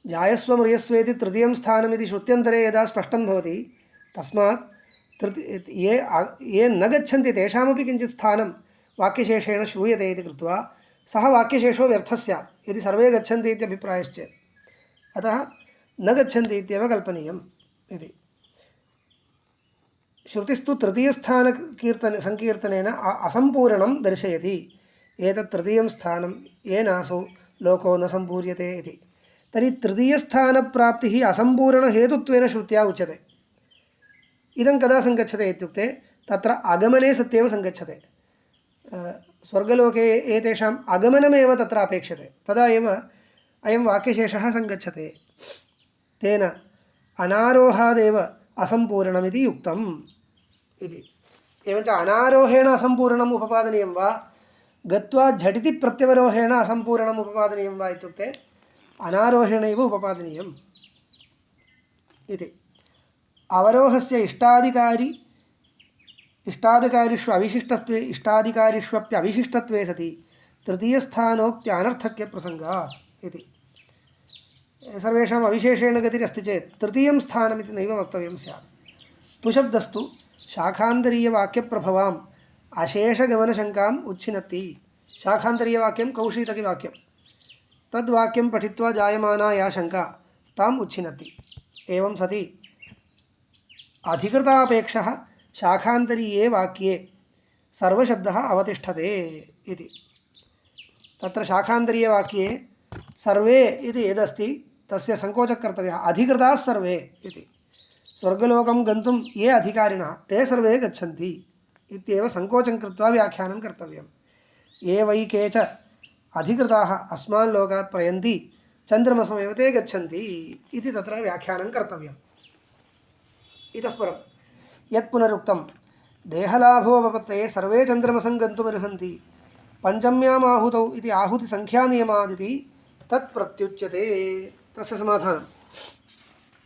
जायस्व म्रियस्वेति तृतीयं स्थानमिति श्रुत्यन्तरे यदा स्पष्टं भवति तस्मात् ये न गच्छन्ति तेषामपि किञ्चित् स्थानं वाक्यशेषेण श्रूयते इति कृत्वा सः वाक्यशेषो व्यर्थः स्यात् यदि सर्वे गच्छन्ति इत्यभिप्रायश्चेत् अतः न गच्छन्ति इत्येव कल्पनीयम् इति श्रुतिस्तु तृतीयस्थानसङ्कीर्तनेन असम्पूर्णं दर्शयति एतत् तृतीयं स्थानं येनासौ लोको न सम्पूर्यते इति तर्हि तृतीयस्थानप्राप्तिः असम्पूर्णहेतुत्वेन श्रुत्या उच्यते इदं कदा सङ्गच्छते इत्युक्ते तत्र आगमने सत्येव सङ्गच्छते स्वर्गलोके एतेषाम् आगमनमेव तत्र अपेक्षते तदा एव अयं वाक्यशेषः सङ्गच्छते तेन अनारोहादेव असम्पूर्णमिति युक्तम् इति एवञ्च अनारोहेण असम्पूर्णम् उपपादनीयं वा गत्वा झटिति प्रत्यवरोहेण असम्पूर्णम् उपपादनीयं वा इत्युक्ते अनारोहेणैव उपपादनीयम् इति अवरोहस्य इष्टाधिकारी इष्टादिकारिष्वप्यविशिष्टत्वे सति तृतीयस्थानोक्त्यानर्थक्यप्रसङ्गात् इति। सर्वेषाम् अविशेषेण गतिरस्ति चेत् तृतीयं स्थानमिति नैव वक्तव्यं स्यात्। तुशब्दस्तु शाखान्तरीयवाक्यप्रभवाम् अशेषगमनशङ्काम् उच्छिनत्ति। शाखान्तरीयवाक्यं कौशीतकीवाक्यं, तद्वाक्यं पठित्वा जायमाना या शङ्का ताम् उच्छिनत्ति। एवं सति अधिकृतापेक्षः शाखान्तरीये वाक्ये सर्वशब्दः अवतिष्ठते इति। तत्र शाखान्तरीयवाक्ये सर्वे इति यदस्ति तस्य सङ्कोचः कर्तव्यः। अधिकृताः सर्वे इति। स्वर्गलोकं गन्तुं ये अधिकारिणः ते सर्वे गच्छन्ति इत्येव सङ्कोचं कृत्वा व्याख्यानं कर्तव्यं। ये वै के च अधिकृताः अस्मान् लोकात् प्रयन्ति चन्द्रमसमेव ते गच्छन्ति इति तत्र व्याख्यानं कर्तव्यम्। इतः परं यत् पुनरुक्तं देहलाभोपपत्तये सर्वे चन्द्रमसं गन्तुमर्हन्ति पञ्चम्याम् आहुतौ इति आहुतिसङ्ख्यानियमादिति तत् प्रत्युच्यते। तस्य समाधानं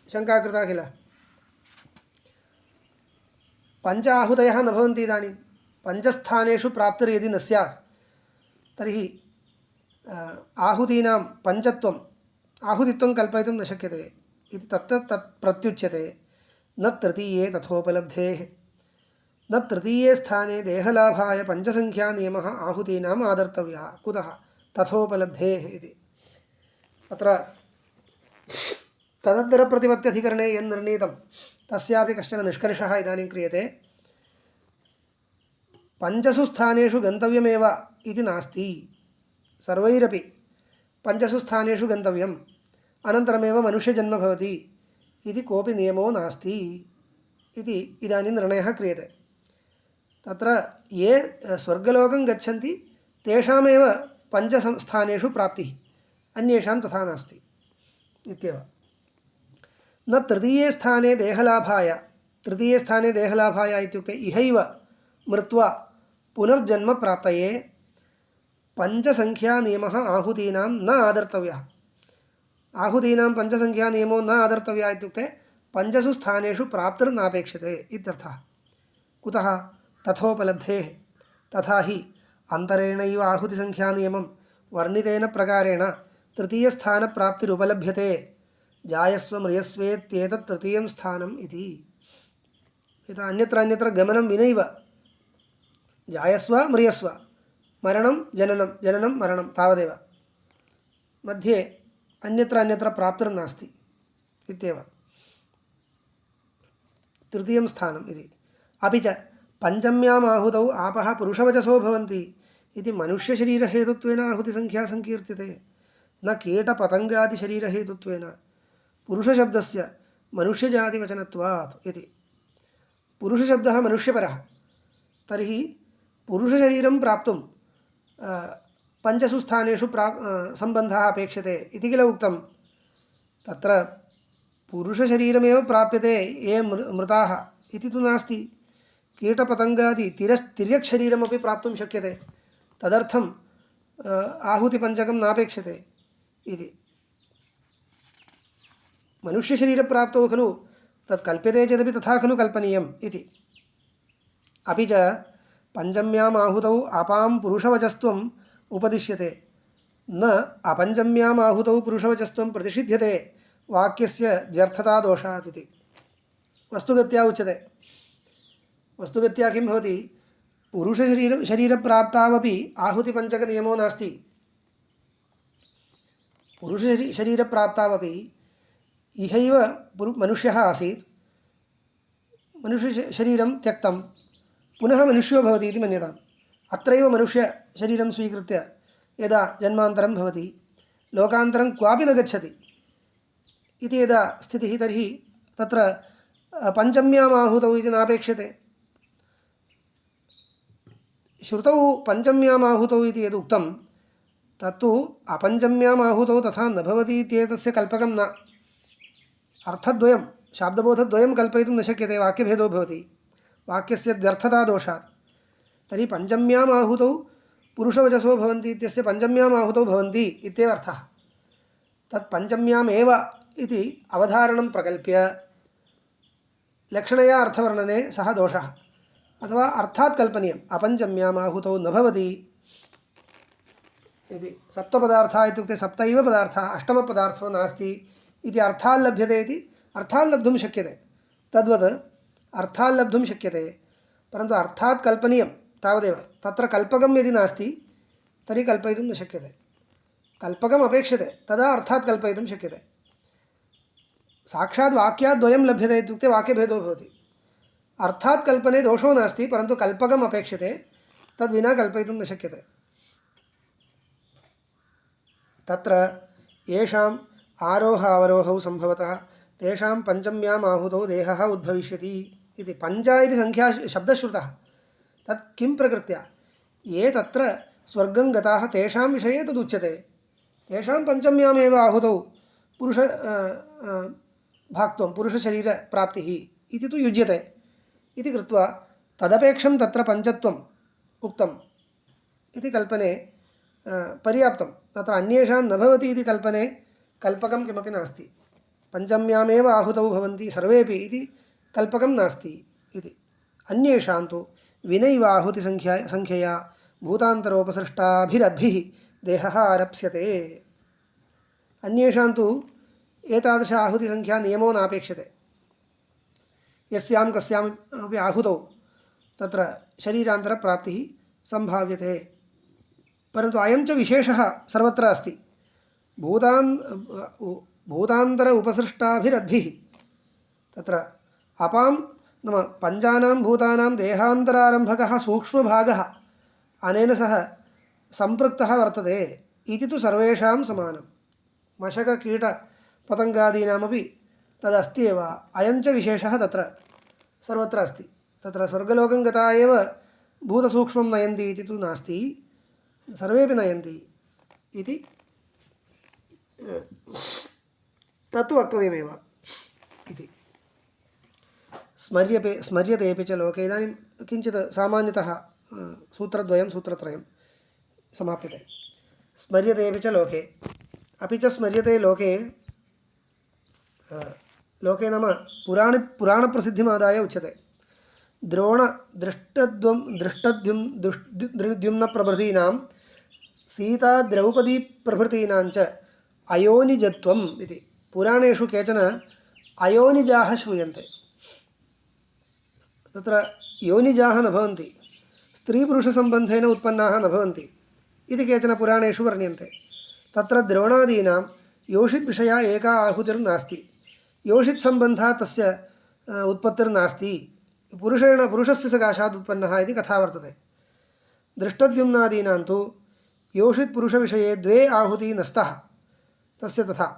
शङ्का कृता किल। पञ्च आहुतयः न भवन्ति। इदानीं पञ्चस्थानेषु प्राप्तिर्यदि न स्यात् तर्हि आहुतीनां पञ्चत्वम् आहुतित्वं कल्पयितुं न शक्यते इति तत् प्रत्युच्यते। न तृतीये तथोपलब्धेः। न तृतीये स्थाने देहलाभाय पञ्चसङ्ख्यानियमः आहुतीनाम् आदर्तव्यः। कुतः? तथोपलब्धेः इति। अत्र तदन्तरप्रतिपत्त्यधिकरणे यन्निर्णीतं तस्यापि कश्चन निष्कर्षः इदानीं क्रियते। पञ्चसु स्थानेषु गन्तव्यमेव इति नास्ति। सर्वैरपि पञ्चसु स्थानेषु गन्तव्यम्, अनन्तरमेव मनुष्यजन्म भवति इति कोऽपि नियमो नास्ति इति इदानीं निर्णयः क्रियते। तत्र ये स्वर्गलोकं गच्छन्ति तेषामेव पञ्चस्थानेषु प्राप्तिः, अन्येषां तथा नास्ति इत्येव। न तृतीये स्थाने देहलाभाय। तृतीये स्थाने देहलाभाय इत्युक्ते इहैव मृत्वा पुनर्जन्म प्राप्तये पञ्चसङ्ख्यानियमः आहुतीनां न आदर्तव्यः। आहुतीनां पञ्चसङ्ख्यानियमो न आदर्तव्यः इत्युक्ते पञ्चसु स्थानेषु प्राप्तिर्नापेक्षते इत्यर्थः। कुतः? तथोपलब्धेः। तथा हि अन्तरेणैव आहुतिसङ्ख्यानियमं वर्णितेन प्रकारेण तृतीयस्थानप्राप्तिरुपलभ्यते। जायस्व म्रियस्वेत्येतत् तृतीयं स्थानम् इति। यथा अन्यत्र गमनं विनैव जायस्व म्रियस्व, मरणं जननं, जननं मरणं तावदेव, मध्ये अन्यत्र प्राप्तिर्नास्ति इत्येव। तृतीयं स्थानम् इति। अपि च पञ्चम्याम् आहुतौ आपः पुरुषवचसो भवन्ति इति मनुष्यशरीरहेतुत्वेन आहुतिसङ्ख्या सङ्कीर्त्यते, न कीटपतङ्गादिशरीरहेतुत्वेन पुरुषशब्दस्य मनुष्यजातिवचनत्वात् इति। पुरुषशब्दः मनुष्यपरः, तर्हि पुरुषशरीरं प्राप्तुं पञ्चसु स्थानेषु सम्बन्धः अपेक्षते इति किल उक्तं। तत्र पुरुषशरीरमेव प्राप्यते ये मृताः इति तु नास्ति। कीटपतङ्गादि तिर्यक्शरीरमपि प्राप्तुं शक्यते, तदर्थम् आहुतिपञ्चकं नापेक्षते इति। मनुष्यशरीरप्राप्तौ खलु तत् कल्प्यते चेदपि तथा खलु कल्पनीयम् इति। अपि च पञ्चम्याम् आहुतौ अपां पुरुषवचस्त्वम् उपदिश्यते, न अपञ्चम्याम् आहुतौ पुरुषवचस्त्वं प्रतिषिध्यते वाक्यस्य द्व्यर्थतादोषात् इति। वस्तुगत्या उच्यते। वस्तुगत्या किं भवति? पुरुषशरीरप्राप्तावपि आहुतिपञ्चकनियमो नास्ति। पुरुषशरीरप्राप्तावपि इहैव मनुष्यः आसीत्, मनुष्यशरीरं त्यक्तं, पुनः मनुष्यो भवति इति मन्यताम्। अत्रैव मनुष्यशरीरं स्वीकृत्य यदा जन्मान्तरं भवति, लोकान्तरं क्वापि न गच्छति इति यदा स्थितिः, तर्हि तत्र पञ्चम्याम् आहुतौ इति नापेक्षते। श्रुतौ पञ्चम्याम् आहुतौ इति यदुक्तं तत्तु अपञ्चम्याम् आहुतौ तथा न भवति इत्येतस्य कल्पकं न। अर्थद्वयं शाब्दबोधद्वयं कल्पयितुं न शक्यते, वाक्यभेदो भवति वाक्यस्य द्व्यर्थतादोषात्। तर्हि पञ्चम्याम् आहुतौ पुरुषवचसो भवन्ति इत्यस्य पञ्चम्याम् आहुतौ भवन्ति इत्येव अर्थः। तत् पञ्चम्याम् एव इति अवधारणं प्रकल्प्य लक्षणया अर्थवर्णने सः दोषः। अथवा अर्थात् कल्पनीयम् अपञ्चम्याम् आहुतौ न भवति इति सप्तपदार्थाः इत्युक्ते सप्त एव पदार्थाः अष्टमपदार्थो नास्ति इति अर्थात् लभ्यते इति अर्थात् लब्धुं शक्यते तद्वत् अर्थात् लब्धुं शक्यते परन्तु अर्थात् कल्पनीयं तावदेव तत्र कल्पकं यदि नास्ति तर्हि कल्पयितुं न शक्यते कल्पकम् अपेक्षते तदा अर्थात् कल्पयितुं शक्यते साक्षात् वाक्यात् द्वयं लभ्यते इत्युक्ते वाक्यभेदो भवति अर्थात् कल्पने दोषो नास्ति परन्तु कल्पकम् अपेक्षते तद्विना कल्पयितुं न शक्यते तत्र येषाम् आरोह अवरोहौ सम्भवतः तेषां पञ्चम्याम् आहुतौ देहः उद्भविष्यति इति पञ्च इति संख्या शब्दश्रुतः तत् किं प्रकृत्या ये तत्र स्वर्गं गताः तेषां विषये तदुच्यते तेषां पञ्चम्यामेव आहुतौ पुरुष भाक्त्वं पुरुषशरीरप्राप्तिः इति तु युज्यते इति कृत्वा तदपेक्षं तत्र पञ्चत्वम् उक्तम् इति कल्पने पर्याप्तं तत्र अन्येषां न भवति इति कल्पने कल्पकं किमपि नास्ति पञ्चम्यामेव आहुतौ भवन्ति सर्वेपि इति कल्पकं नास्ति इति अन्येषां तु विनैवाहुतिसंख्यया भूतान्तरोपसृष्टाभिरद्भिः देहः आरप्स्यते अन्येषां तु एतादृश आहुतिसंख्या नियमो नापेक्षते यस्यां कस्यामपि आहुतौ तत्र शरीरान्तरप्राप्तिः सम्भाव्यते परन्तु अयं च विशेषः सर्वत्र अस्ति भूतान्तर उपसृष्टाभिरद्भिः तत्र अपां नाम पञ्चानां भूतानां देहान्तरारम्भकः सूक्ष्मभागः अनेन सह सम्पृक्तः वर्तते इति तु सर्वेषां समानं मशककीटपतङ्गादीनामपि तदस्ति एव अयं च विशेषः तत्र सर्वत्र अस्ति तत्र स्वर्गलोकं गता एव भूतसूक्ष्मं नयन्ति इति तु नास्ति सर्वेपि नयन्ति इति तत्तु वक्तव्यमेव इति स्मर्यतेऽपि च लोके इदानीं किञ्चित् सामान्यतः सूत्रद्वयं सूत्रत्रयं समाप्यते स्मर्यतेऽपि च लोके अपि च स्मर्यते लोके लोके नाम पुराणप्रसिद्धिमादाय उच्यते द्रोणदृष्टद्युम्नप्रभृतीनां सीताद्रौपदीप्रभृतीनां च अयोनिजत्वम् इति पुराणेषु केचन अयोनिजाः श्रूयन्ते तत्र योनिजाः न भवन्ति स्त्रीपुरुषसम्बन्धेन उत्पन्नाः न भवन्ति इति केचन पुराणेषु वर्ण्यन्ते तत्र द्रोणादीनां योषिद्विषया एका आहुतिर्नास्ति योषित्सम्बन्धात् तस्य उत्पत्तिर्नास्ति पुरुषस्य सकाशात् उत्पन्नः इति कथा वर्तते दृष्टद्युम्नादीनां तु योषित्पुरुषविषये द्वे आहुतिः न स्तः तस्य तथा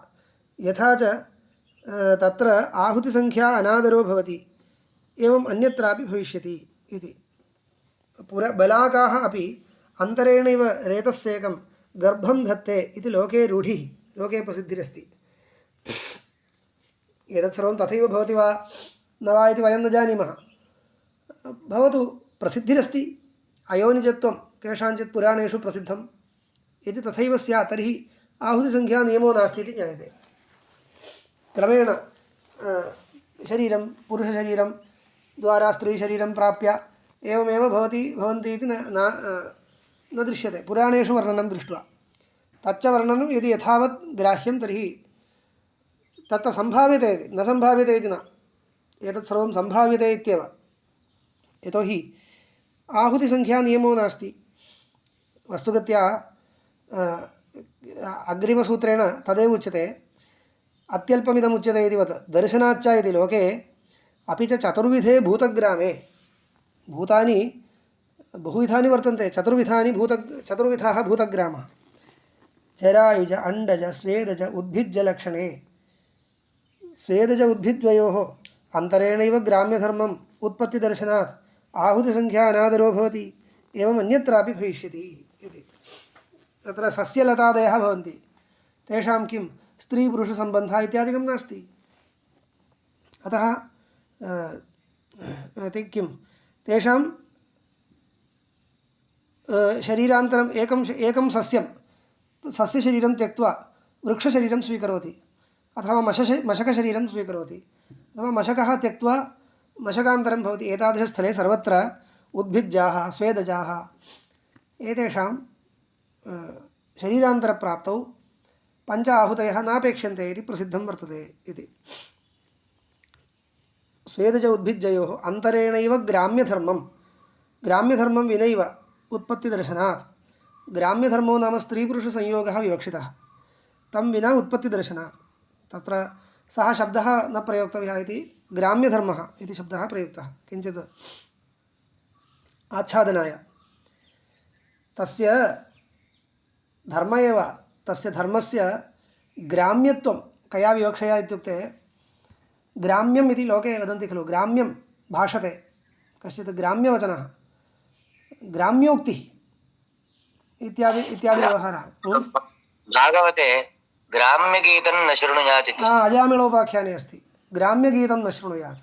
यथा च तत्र आहुतिसंख्या अनादरो भवति एवम् अन्यत्रापि भविष्यति इति बलाकाः अपि अन्तरेणैव रेतस्येकं गर्भं धत्ते इति लोके रूढिः लोके प्रसिद्धिरस्ति एतत् सर्वं तथैव भवति वा न वा इति वयं न जानीमः भवतु प्रसिद्धिरस्ति अयोनिजत्वं केषाञ्चित् पुराणेषु प्रसिद्धं यदि तथैव स्यात् तर्हि आहुतिसंख्या नियमो नास्ति इति ज्ञायते क्रमेण शरीरं पुरुषशरीरं द्वारा स्त्रीशरीरं प्राप्य एवमेव भवन्ति इति न दृश्यते पुराणेषु वर्णनं दृष्ट्वा तच्च वर्णनं यदि यथावत् ग्राह्यं तर्हि तत्र सम्भाव्यते इति न सम्भाव्यते इति न एतत् सर्वं सम्भाव्यते इत्येव यतोहि आहुतिसंख्या नियमो नास्ति वस्तुगत्या अग्रिमसूत्रेण तदेव उच्यते अत्यल्पमिदमुच्यते इतिवत् दर्शनाच्च इति लोके अपि च चतुर्विधे भूतग्रामे भूतानि बहुविधानि वर्तन्ते चतुर्विधाः भूतग्रामः जरायुज अण्डज स्वेदज उद्भिज्जलक्षणे स्वेदज उद्भिद्वयोः अन्तरेणैव ग्राम्यधर्मम् उत्पत्तिदर्शनात् आहुतिसंख्या अनादरो भवति एवम् अन्यत्रापि भविष्यति इति तत्र सस्यलतादयः भवन्ति तेषां किं स्त्रीपुरुषसम्बन्धः इत्यादिकं नास्ति अतः किं तेषां शरीरान्तरम् एकं सस्यशरीरं त्यक्त्वा वृक्षशरीरं स्वीकरोति अथवा मशकशरीरं स्वीकरोति अथवा मशकः त्यक्त्वा मशकान्तरं भवति एतादृशस्थले सर्वत्र उद्भिज्जाः स्वेदजाः एतेषां शरीरान्तरप्राप्तौ पञ्च आहुतयः नापेक्ष्यन्ते इति प्रसिद्धं वर्तते इति। स्वेदज उद्भिज्जयोः अन्तरेणैव ग्राम्यधर्मं विनैव उत्पत्तिदर्शनात्। ग्राम्यधर्मो नाम स्त्रीपुरुषसंयोगः विवक्षितः, तं विना उत्पत्तिदर्शनात्। तत्र सः शब्दः न प्रयोक्तव्यः इति ग्राम्यधर्मः इति शब्दः प्रयुक्तः किञ्चित् आच्छादनाय। तस्य धर्म एव, तस्य धर्मस्य ग्राम्यत्वं कया विवक्षया इत्युक्ते ग्राम्यम् इति लोके वदन्ति खलु, ग्राम्यं भाषते कश्चित् ग्राम्यवचनः, ग्राम्योक्तिः इत्यादि व्यवहारः। भागवते ग्राम्यगीतं न शृणुयात् इति अजामिलोपाख्याने अस्ति, ग्राम्यगीतं न शृणुयात्।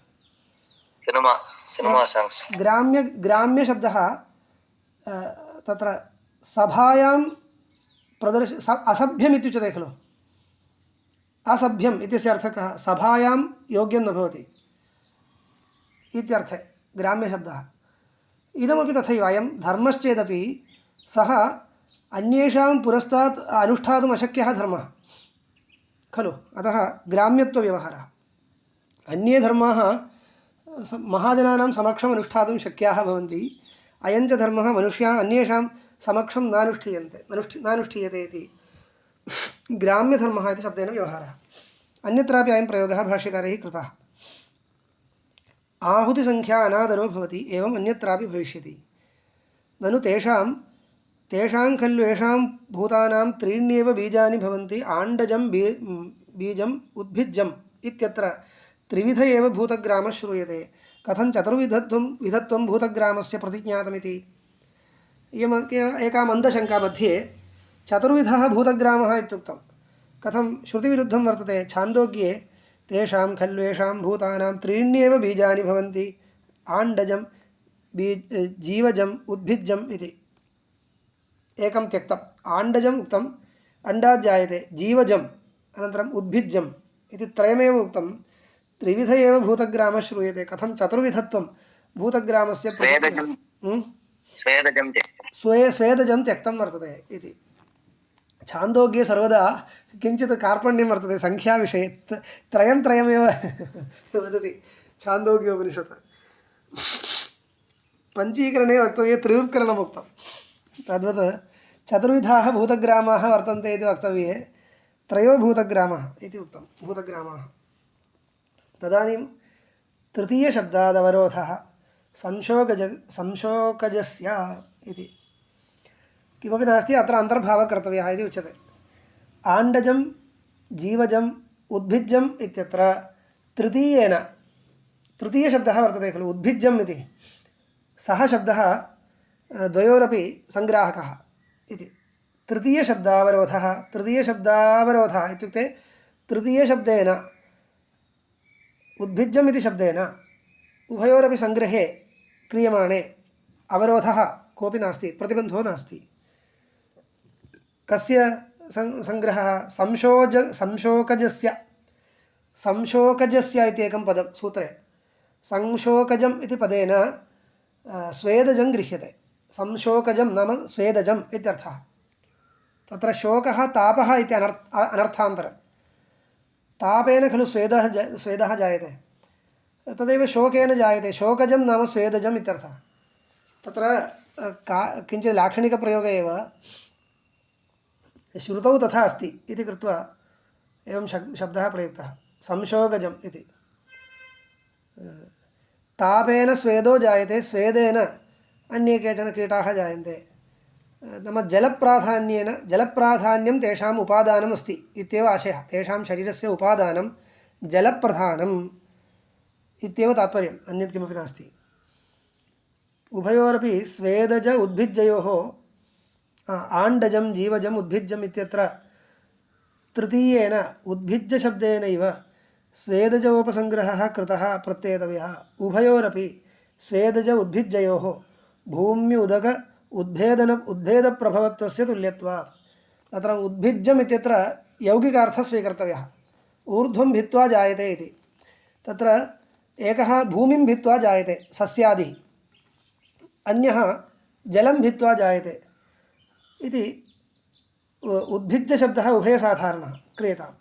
Cinema songs. ग्राम्यशब्दः तत्र सभायां असभ्यम् इत्युच्यते खलु, असभ्यम् इत्यस्य अर्थः कः? सभायां योग्यं न भवति इत्यर्थे ग्राम्यशब्दः। इदमपि तथैव, अयं धर्मश्चेदपि सः अन्येषां पुरस्तात् अनुष्ठातुम् अशक्यः धर्मः खलु, अतः ग्राम्यत्वव्यवहारः। अन्ये धर्माः महाजनानां समक्षम् अनुष्ठातुं शक्याः भवन्ति, अयञ्च धर्मः अन्येषां समक्षं नानुष्ठीयते इति ग्राम्यधर्मः इति शब्देन व्यवहारः। अन्यत्रापि अयं प्रयोगः भाष्यकारैः कृतः। आहुतिसङ्ख्या अनादरो भवति, एवम् अन्यत्रापि भविष्यति। ननु तेषां खल्ु येषां भूतानां त्रीण्येव बीजानि भवन्ति, आण्डजं बीजम् उद्भिज्जम् इत्यत्र त्रिविध एव भूतग्रामः श्रूयते। कथं चतुर्विधत्वं भूतग्रामस्य प्रतिज्ञातमिति? इयम् एका मन्दशङ्का मध्ये। चतुर्विधः भूतग्रामः इत्युक्तं कथं श्रुतिविरुद्धं वर्तते? छान्दोग्ये तेषां खल्वेषां भूतानां त्रीण्येव बीजानि भवन्ति, आण्डजं जीवजम् उद्भिज्जम् इति एकं त्यक्तम्। आण्डजम् उक्तम्, अण्डात् जायते, जीवजम् अनन्तरम् उद्भिज्जम् इति त्रयमेव उक्तं। त्रिविध एव भूतग्रामः श्रूयते, कथं चतुर्विधत्वं भूतग्रामस्य स्वेदजं त्यक्तं वर्तते इति। छान्दोग्ये सर्वदा किञ्चित् कार्पण्यं वर्तते सङ्ख्याविषये, त्रयमेव वदति छान्दोग्योपनिषत्। पञ्चीकरणे वक्तव्ये त्रिवृत्करणमुक्तं, तद्वत् चतुर्विधाः भूतग्रामाः वर्तन्ते इति वक्तव्ये त्रयो भूतग्रामः इति उक्तं, भूतग्रामाः। तदानीं तृतीयशब्दादवरोधः संशोकजस्य इति किमपि नास्ति, अत्र अन्तर्भावः कर्तव्यः इति उच्यते। आण्डजं जीवजम् उद्भिज्जम् इत्यत्र तृतीयशब्दः वर्तते खलु, उद्भिज्जम् इति। सः शब्दः द्वयोरपि सङ्ग्राहकः इति। तृतीयशब्दावरोधः इत्युक्ते तृतीयशब्देन उद्भिज्जम् इति शब्देन उभयोरपि सङ्ग्रहे क्रियमाणे अवरोधः कोऽपि नास्ति, प्रतिबन्धो नास्ति। कस्य सङ्ग्रहः? संशोकजस्य इति एकं पदं सूत्रे, संशोकजम् इति पदेन स्वेदजं गृह्यते। संशोकजं नाम स्वेदजम् इत्यर्थः। तत्र शोकः तापः इति अनर्थान्तरं। तापेन खलु स्वेदः जायते, तदेव शोकेन जायते, शोकजं नाम स्वेदजम् इत्यर्थः। तत्र किञ्चित् लाक्षणिकप्रयोगः एव, श्रुतौ तथा अस्ति इति कृत्वा एवं शब्दः प्रयुक्तः, संशोकजम् इति। तापेन स्वेदो जायते, स्वेदेन अन्ये केचन कीटाः जायन्ते, नाम जलप्राधान्यं तेषाम् उपादानम् अस्ति इत्येव आशयः। तेषां शरीरस्य उपादानं जलप्रधानम् इत्येव तात्पर्यम्, अन्यत् किमपि नास्ति। उभयोरपि स्वेदज उद्भिज्जयोः आण्डजं जीवजम् उद्भिज्जम् इत्यत्र तृतीयेन उद्भिज्जशब्देनैव स्वेदजोपसङ्ग्रहः कृतः प्रत्येतव्यः। उभयोरपि स्वेदज उद्भिज्जयोः भूम्युदक उद्भेदप्रभवत्वस्य तुल्यत्वात्। तत्र उद्भिज्जम् इत्यत्र यौगिकार्थः स्वीकर्तव्यः, ऊर्ध्वं भित्त्वा जायते इति। तत्र एकः भूमिं भित्त्वा जायते, सस्यादिः, अन्यः जलं भित्त्वा जायते इति उद्भिज्यशब्दः उभयसाधारणः क्रियताम्।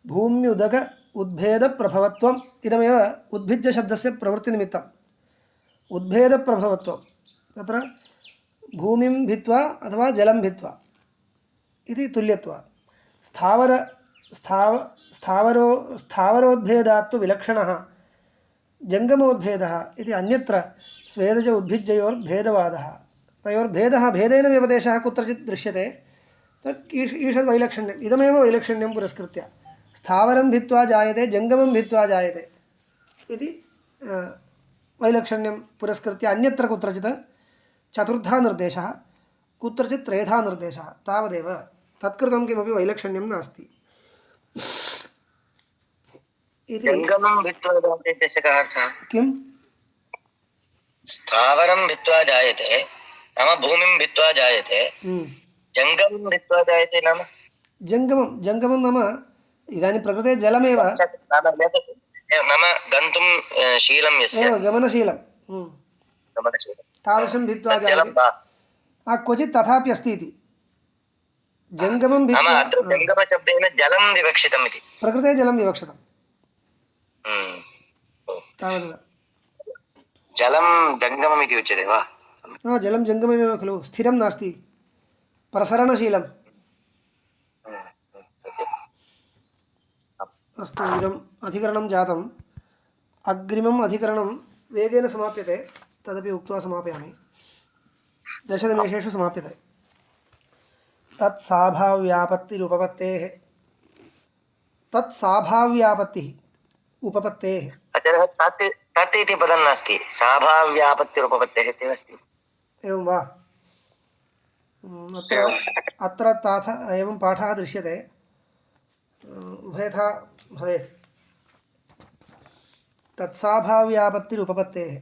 भूम्युदक उद्भेदप्रभवत्वम् इदमेव उद्भिज्यशब्दस्य प्रवृत्तिनिमित्तम्। उद्भेदप्रभवत्वं तत्र भूमिं भित्त्वा अथवा जलं भित्त्वा इति तुल्यत्वात्। स्थावरोद्भेदात्तु विलक्षणः जङ्गमोद्भेदः इति अन्यत्र स्वेदज उद्भिज्जयोर्भेदवादः। तयोर्भेदः भेदेन व्यपदेशः कुत्रचित् दृश्यते, तत् ईषद् वैलक्षण्यम्। इदमेव वैलक्षण्यं पुरस्कृत्य स्थावरं भित्त्वा जायते जङ्गमं भित्त्वा जायते इति वैलक्षण्यं पुरस्कृत्य अन्यत्र कुत्रचित् चतुर्धा निर्देशः, कुत्रचित् त्रेधा निर्देशः, तावदेव। तत्कृतं किमपि वैलक्षण्यं नास्ति इति। जङ्गमं भित्त्वा जायते इत्यस्य कः अर्थः? किं? स्थावरं भित्त्वा जायते नाम भूमिं भित्त्वा जायते, जङ्गमं भित्त्वा जायते नाम जङ्गमं नाम इदानीं प्रकृते जलमेव नाम गन्तुं शीलं यस्य गमनशीलं तादृशं भित्त्वा जायते। क्वचित् तथापि अस्ति इति। जङ्गमं भित्त्वा अत्र जङ्गमशब्देन जलं विवक्षितम् इति। प्रकृते जलं विवक्षितं तावदेव। जलं जङ्गमम् इति उच्यते वा? जलं जङ्गममेव खलु, स्थिरं नास्ति, प्रसरणशीलम्। अस्तु, इदम् अधिकरणं जातम्। अग्रिमम् अधिकरणं वेगेन समाप्यते, तदपि उक्त्वा समापयामि। 10 निमेषेषु समाप्यते। तत्साभाव्यापत्तिरुपपत्तेः। तत्साभाव्यापत्तिः उपपत्तेः। तत् इति पदं नास्ति, साभाव्यापत्तिरुपपत्तेः इत्येव अस्ति। एवं वा? अत्र तथा एवं पाठः दृश्यते, उभयथा भवेत्। तत्साभाव्यापत्तिरुपपत्तेः।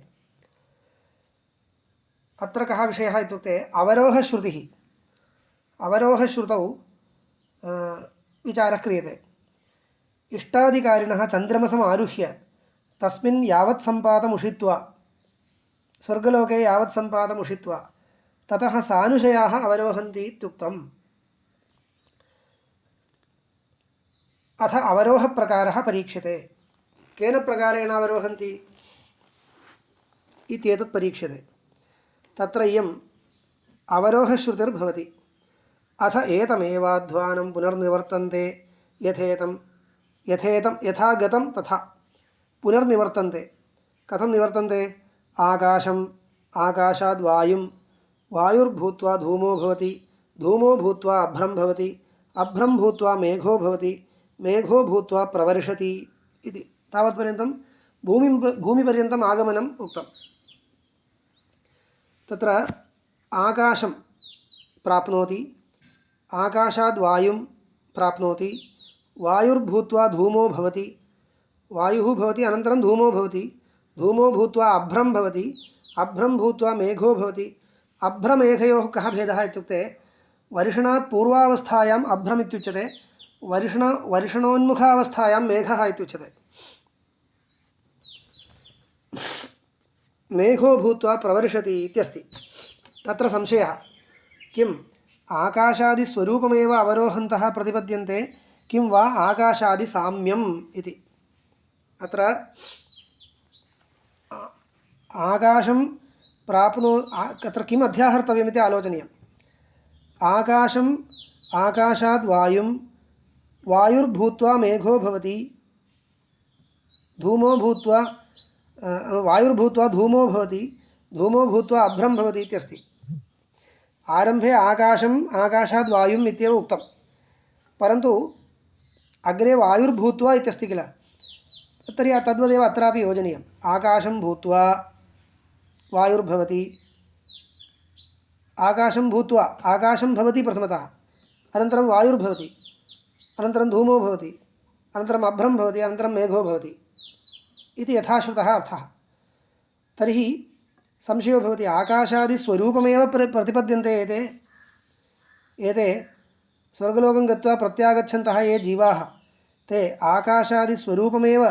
अत्र कः विषयः इत्युक्ते अवरोहश्रुतिः। अवरोहश्रुतौ विचारः क्रियते। इष्टाधिकारिणः चन्द्रमसम् आरुह्य तस्मिन् यावत् सम्पातम् उषित्वा, स्वर्गलोके यावत् सम्पातम् उषित्वा ततः सानुशयाः अवरोहन्ति इत्युक्तम्। अथ अवरोहप्रकारः परीक्ष्यते। केन प्रकारेण अवरोहन्ति इत्येतत् परीक्ष्यते। तत्र इयम् अवरोहश्रुतिर्भवति। अथ एतमेवाध्वानं पुनर्निवर्तन्ते यथा गतं तथा पुनर्निवर्तन्ते। कथं निवर्तन्ते? आकाशम् आकाशाद् वायुं, वायुर्भूत्वा धूमो भवति, धूमो भूत्वा अभ्रं भवति, अभ्रं भूत्वा मेघो भवति, मेघो भूत्वा प्रवर्षति इति। तावत्पर्यन्तं भूमिपर्यन्तम् आगमनम् उक्तम्। तत्र आकाशं प्राप्नोति, आकाशाद् वायुं प्राप्नोति, वायुर्भूत्वा धूमो भवति, वायुः भवति अनन्तरं धूमो भवति, धूमो भूत्वा अभ्रं भवति, अभ्रं भूत्वा मेघो भवति। अभ्रमेघयोः कः भेदः इत्युक्ते वर्षणात् पूर्वावस्थायाम् अभ्रम् इत्युच्यते, वर्षणोन्मुखावस्थायां मेघः इत्युच्यते। मेघो भूत्वा प्रवर्षति इत्यस्ति। तत्र संशयः किम् आकाशादिस्वरूपमेव अवरोहन्तः प्रतिपद्यन्ते किं वा आकाशादिसाम्यम् इति। अत्र आकाशं तत्र किम् अध्याहर्तव्यमिति आलोचनीयम्। आकाशम् आकाशाद् वायुं, वायुर्भूत्वा मेघो भवति, धूमो भूत्वा वायुर्भूत्वा धूमो भवति, धूमो भूत्वा अभ्रं भवति इत्यस्ति। आरम्भे आकाशम् आकाशाद् वायुम् इत्येव उक्तं, परन्तु अग्रे वायुर्भूत्वा इत्यस्ति किल, तर्हि तद्वदेव अत्रापि योजनीयम्। आकाशं भूत्वा वायुर्भवति, आकाशं भूत्वा आकाशं भवति प्रथमतः, अनन्तरं वायुर्भवति, अनन्तरं धूमो भवति, अनन्तरम् अभ्रं भवति, अनन्तरं मेघो भवति इति यथाश्रुतः अर्थः। तर्हि संशयो भवति, आकाशादिस्वरूपमेव प्रतिपद्यन्ते एते स्वर्गलोकं गत्वा प्रत्यागच्छन्तः ये जीवाः, ते आकाशादिस्वरूपमेव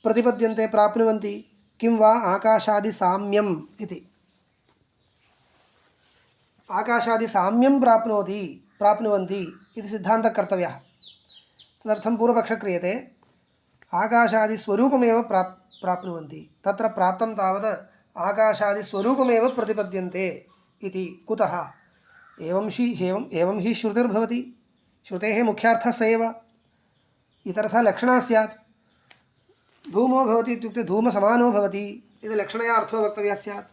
प्रतिपद्यन्ते, प्राप्नुवन्ति किं वा आकाशादिसाम्यम् इति। आकाशादिसाम्यं प्राप्नुवन्ति इति सिद्धान्तः कर्तव्यः। तदर्थं पूर्वपक्षः क्रियते आकाशादिस्वरूपमेव प्राप्नुवन्ति, तत्र प्राप्तं तावत् आकाशादिस्वरूपमेव प्रतिपद्यन्ते इति। कुतः? एवं हि श्रुतिर्भवति, श्रुतेः मुख्यार्थः स एव, इतरथा लक्षणा स्यात्। धूमो भवति इत्युक्ते धूमसमानो भवति इति लक्षणया अर्थो वक्तव्यः स्यात्।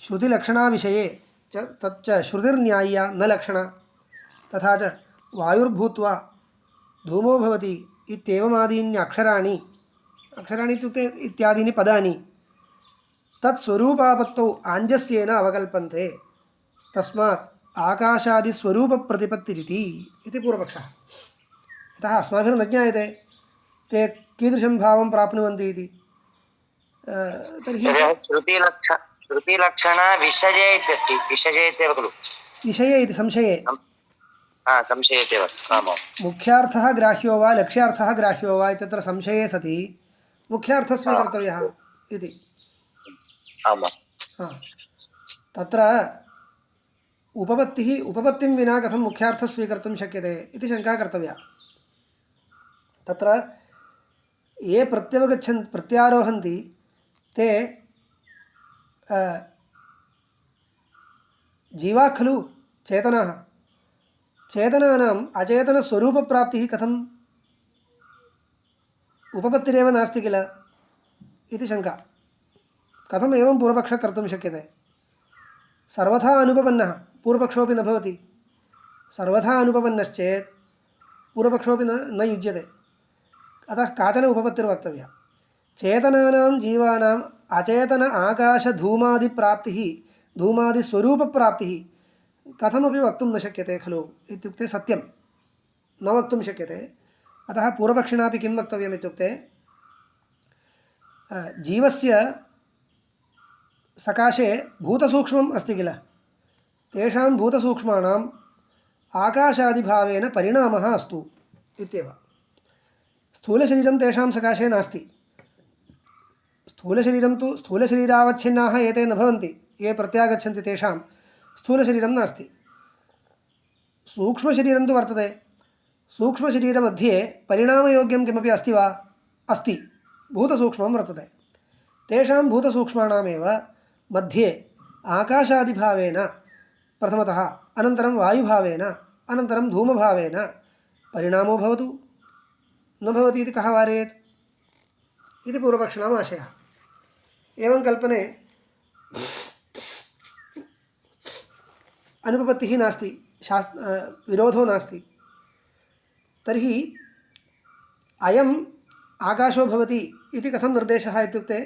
श्रुतिलक्षणाविषये च तच्च श्रुतिर्न्याय्या न लक्षणा। तथा च वायुर्भूत्वा धूमो भवति इत्येवमादीन्यक्षराणि, अक्षराणि इत्युक्ते इत्यादीनि पदानि तत्स्वरूपापत्तौ आञ्जस्येन अवकल्पन्ते, तस्मात् आकाशादिस्वरूपप्रतिपत्तिरिति इति पूर्वपक्षः। अतः अस्माभिर्न ज्ञायते ते कीदृशं भावं प्राप्नुवन्ति इति। तर्हि श्रुतिलक्षण विषये इत्यस्ति, विषये इत्येव खलु, विषये इति संशये, संशये इत्येव। मुख्यार्थः ग्राह्यो वा लक्ष्यार्थः ग्राह्यो वा इत्यत्र संशये सति मुख्यार्थः स्वीकर्तव्यः इति। तत्र उपपत्तिं विना कथं मुख्यार्थः स्वीकर्तुं शक्यते इति शङ्का कर्तव्या। तत्र ये प्रत्यारोहन्ति ते जीवाः खलु, चेतनाः। चेतनानाम् अचेतनस्वरूपप्राप्तिः कथम्? उपपत्तिरेव नास्ति किल इति शङ्का। कथम् एवं पूर्वपक्षः कर्तुं शक्यते? सर्वथा अनुपपन्नः पूर्वपक्षोऽपि न भवति। सर्वथा अनुपपन्नश्चेत् पूर्वपक्षोऽपि न युज्यते। अतः काचन उपपत्तिर्वक्तव्या। चेतनानां जीवानाम् अचेतन आकाशधूमादिप्राप्तिः, धूमादिस्वरूपप्राप्तिः कथमपि वक्तुं न शक्यते खलु इत्युक्ते सत्यं न वक्तुं शक्यते। अतः पूर्वपक्षिणापि किं वक्तव्यम् इत्युक्ते जीवस्य सकाशे भूतसूक्ष्मम् अस्ति किल, तेषां भूतसूक्ष्माणाम् आकाशादिभावेन परिणामः अस्तु इत्येव। स्थूलशरीरं तेषां सकाशे नास्ति। स्थूलशरीरं तु स्थूलशरीरावच्छिन्नाः एते न भवन्ति, ये प्रत्यागच्छन्ति तेषां स्थूलशरीरं नास्ति। सूक्ष्मशरीरं तु वर्तते। सूक्ष्मशरीरमध्ये परिणामयोग्यं किमपि अस्ति वा? अस्ति, भूतसूक्ष्मं वर्तते। तेषां भूतसूक्ष्माणामेव मध्ये आकाशादिभावेन प्रथमतः, अनन्तरं वायुभावेन, अनन्तरं धूमभावेन परिणामो भवतु। न भवति इति कः वारयेत् इति पूर्वपक्षिणाम् आशयः। एवं कल्पने अनुपपत्तिः नास्ति, विरोधो नास्ति। तर्हि अयम् आकाशो भवति इति कथं निर्देशः इत्युक्ते,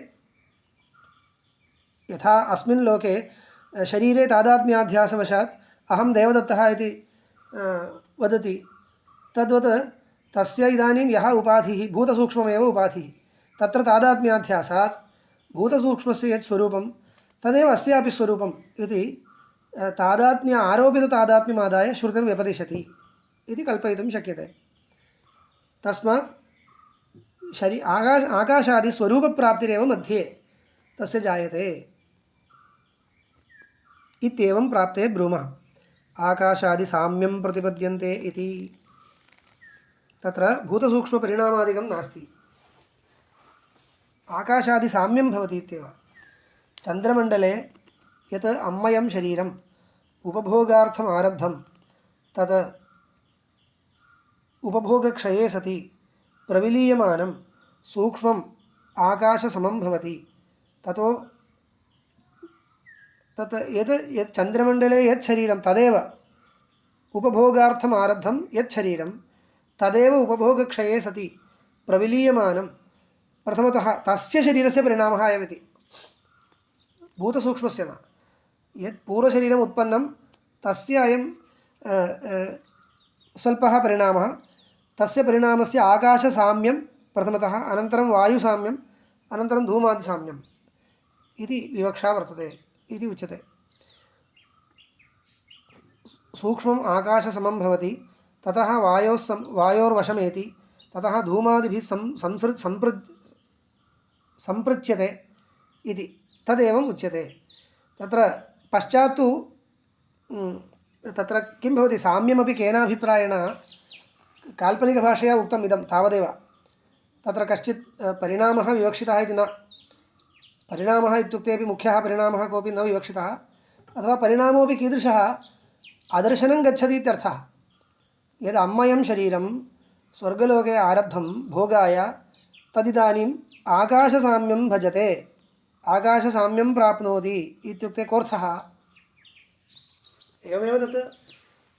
यथा अस्मिन् लोके शरीरे तादात्म्याध्यासवशात् अहं देवदत्तः इति वदति, तद्वत् तस्य इदानीं यः उपाधिः भूतसूक्ष्ममेव उपाधिः, तत्र तादात्म्याध्यासात् भूतसूक्ष्मस्य यत् स्वरूपं तदेव अस्यापि स्वरूपम् इति तादात्म्य आरोपिततादात्म्यमादाय श्रुतिर्व्यपदिशति इति कल्पयितुं शक्यते। तस्मात् आकाशादिस्वरूपप्राप्तिरेव मध्ये तस्य जायते इत्येवं प्राप्ते ब्रूमः आकाशादिसाम्यं प्रतिपद्यन्ते इति। तत्र भूतसूक्ष्मपरिणामादिकं नास्ति, आकाशादिसाम्यं भवति इत्येव। चन्द्रमण्डले यत् अम्मयं शरीरम् उपभोगार्थम् आरब्धं तत् उपभोगक्षये सति प्रविलीयमानं सूक्ष्मम् आकाशसमं भवति। ततो तत् यत् चन्द्रमण्डले यत् शरीरं तदेव उपभोगार्थम् आरब्धं यत् शरीरं तदेव उपभोगक्षये सति प्रविलीयमानं प्रथमतः तस्य शरीरस्य परिणामः अयमिति, भूतसूक्ष्मस्य न। यत् पूर्वशरीरम् उत्पन्नं तस्य अयं स्वल्पः परिणामः, तस्य परिणामस्य आकाशसाम्यं प्रथमतः, अनन्तरं वायुसाम्यं, अनन्तरं धूमादिसाम्यम् इति विवक्षा वर्तते इति उच्यते। सूक्ष्मम् आकाशसमं भवति, ततः वायोर्वशमेति, ततः धूमादिभिः सम्पृच्यते इति तदेवम् उच्यते। तत्र पश्चात् तु तत्र किं भवति साम्यमपि केनाभिप्रायेण काल्पनिकभाषया उक्तम् इदं तावदेव तत्र कश्चित् परिणामः विवक्षितः इति न परिणामः इत्युक्तेपि मुख्यः परिणामः कोऽपि न विवक्षितः अथवा परिणामोऽपि कीदृशः अदर्शनं गच्छति इत्यर्थः यद् अम्मयं शरीरं स्वर्गलोके आरब्धं भोगाय तदिदानीम् आकाशसाम्यं भजते आकाशसाम्यं प्राप्नोति इत्युक्ते कोऽर्थः एवमेव तत्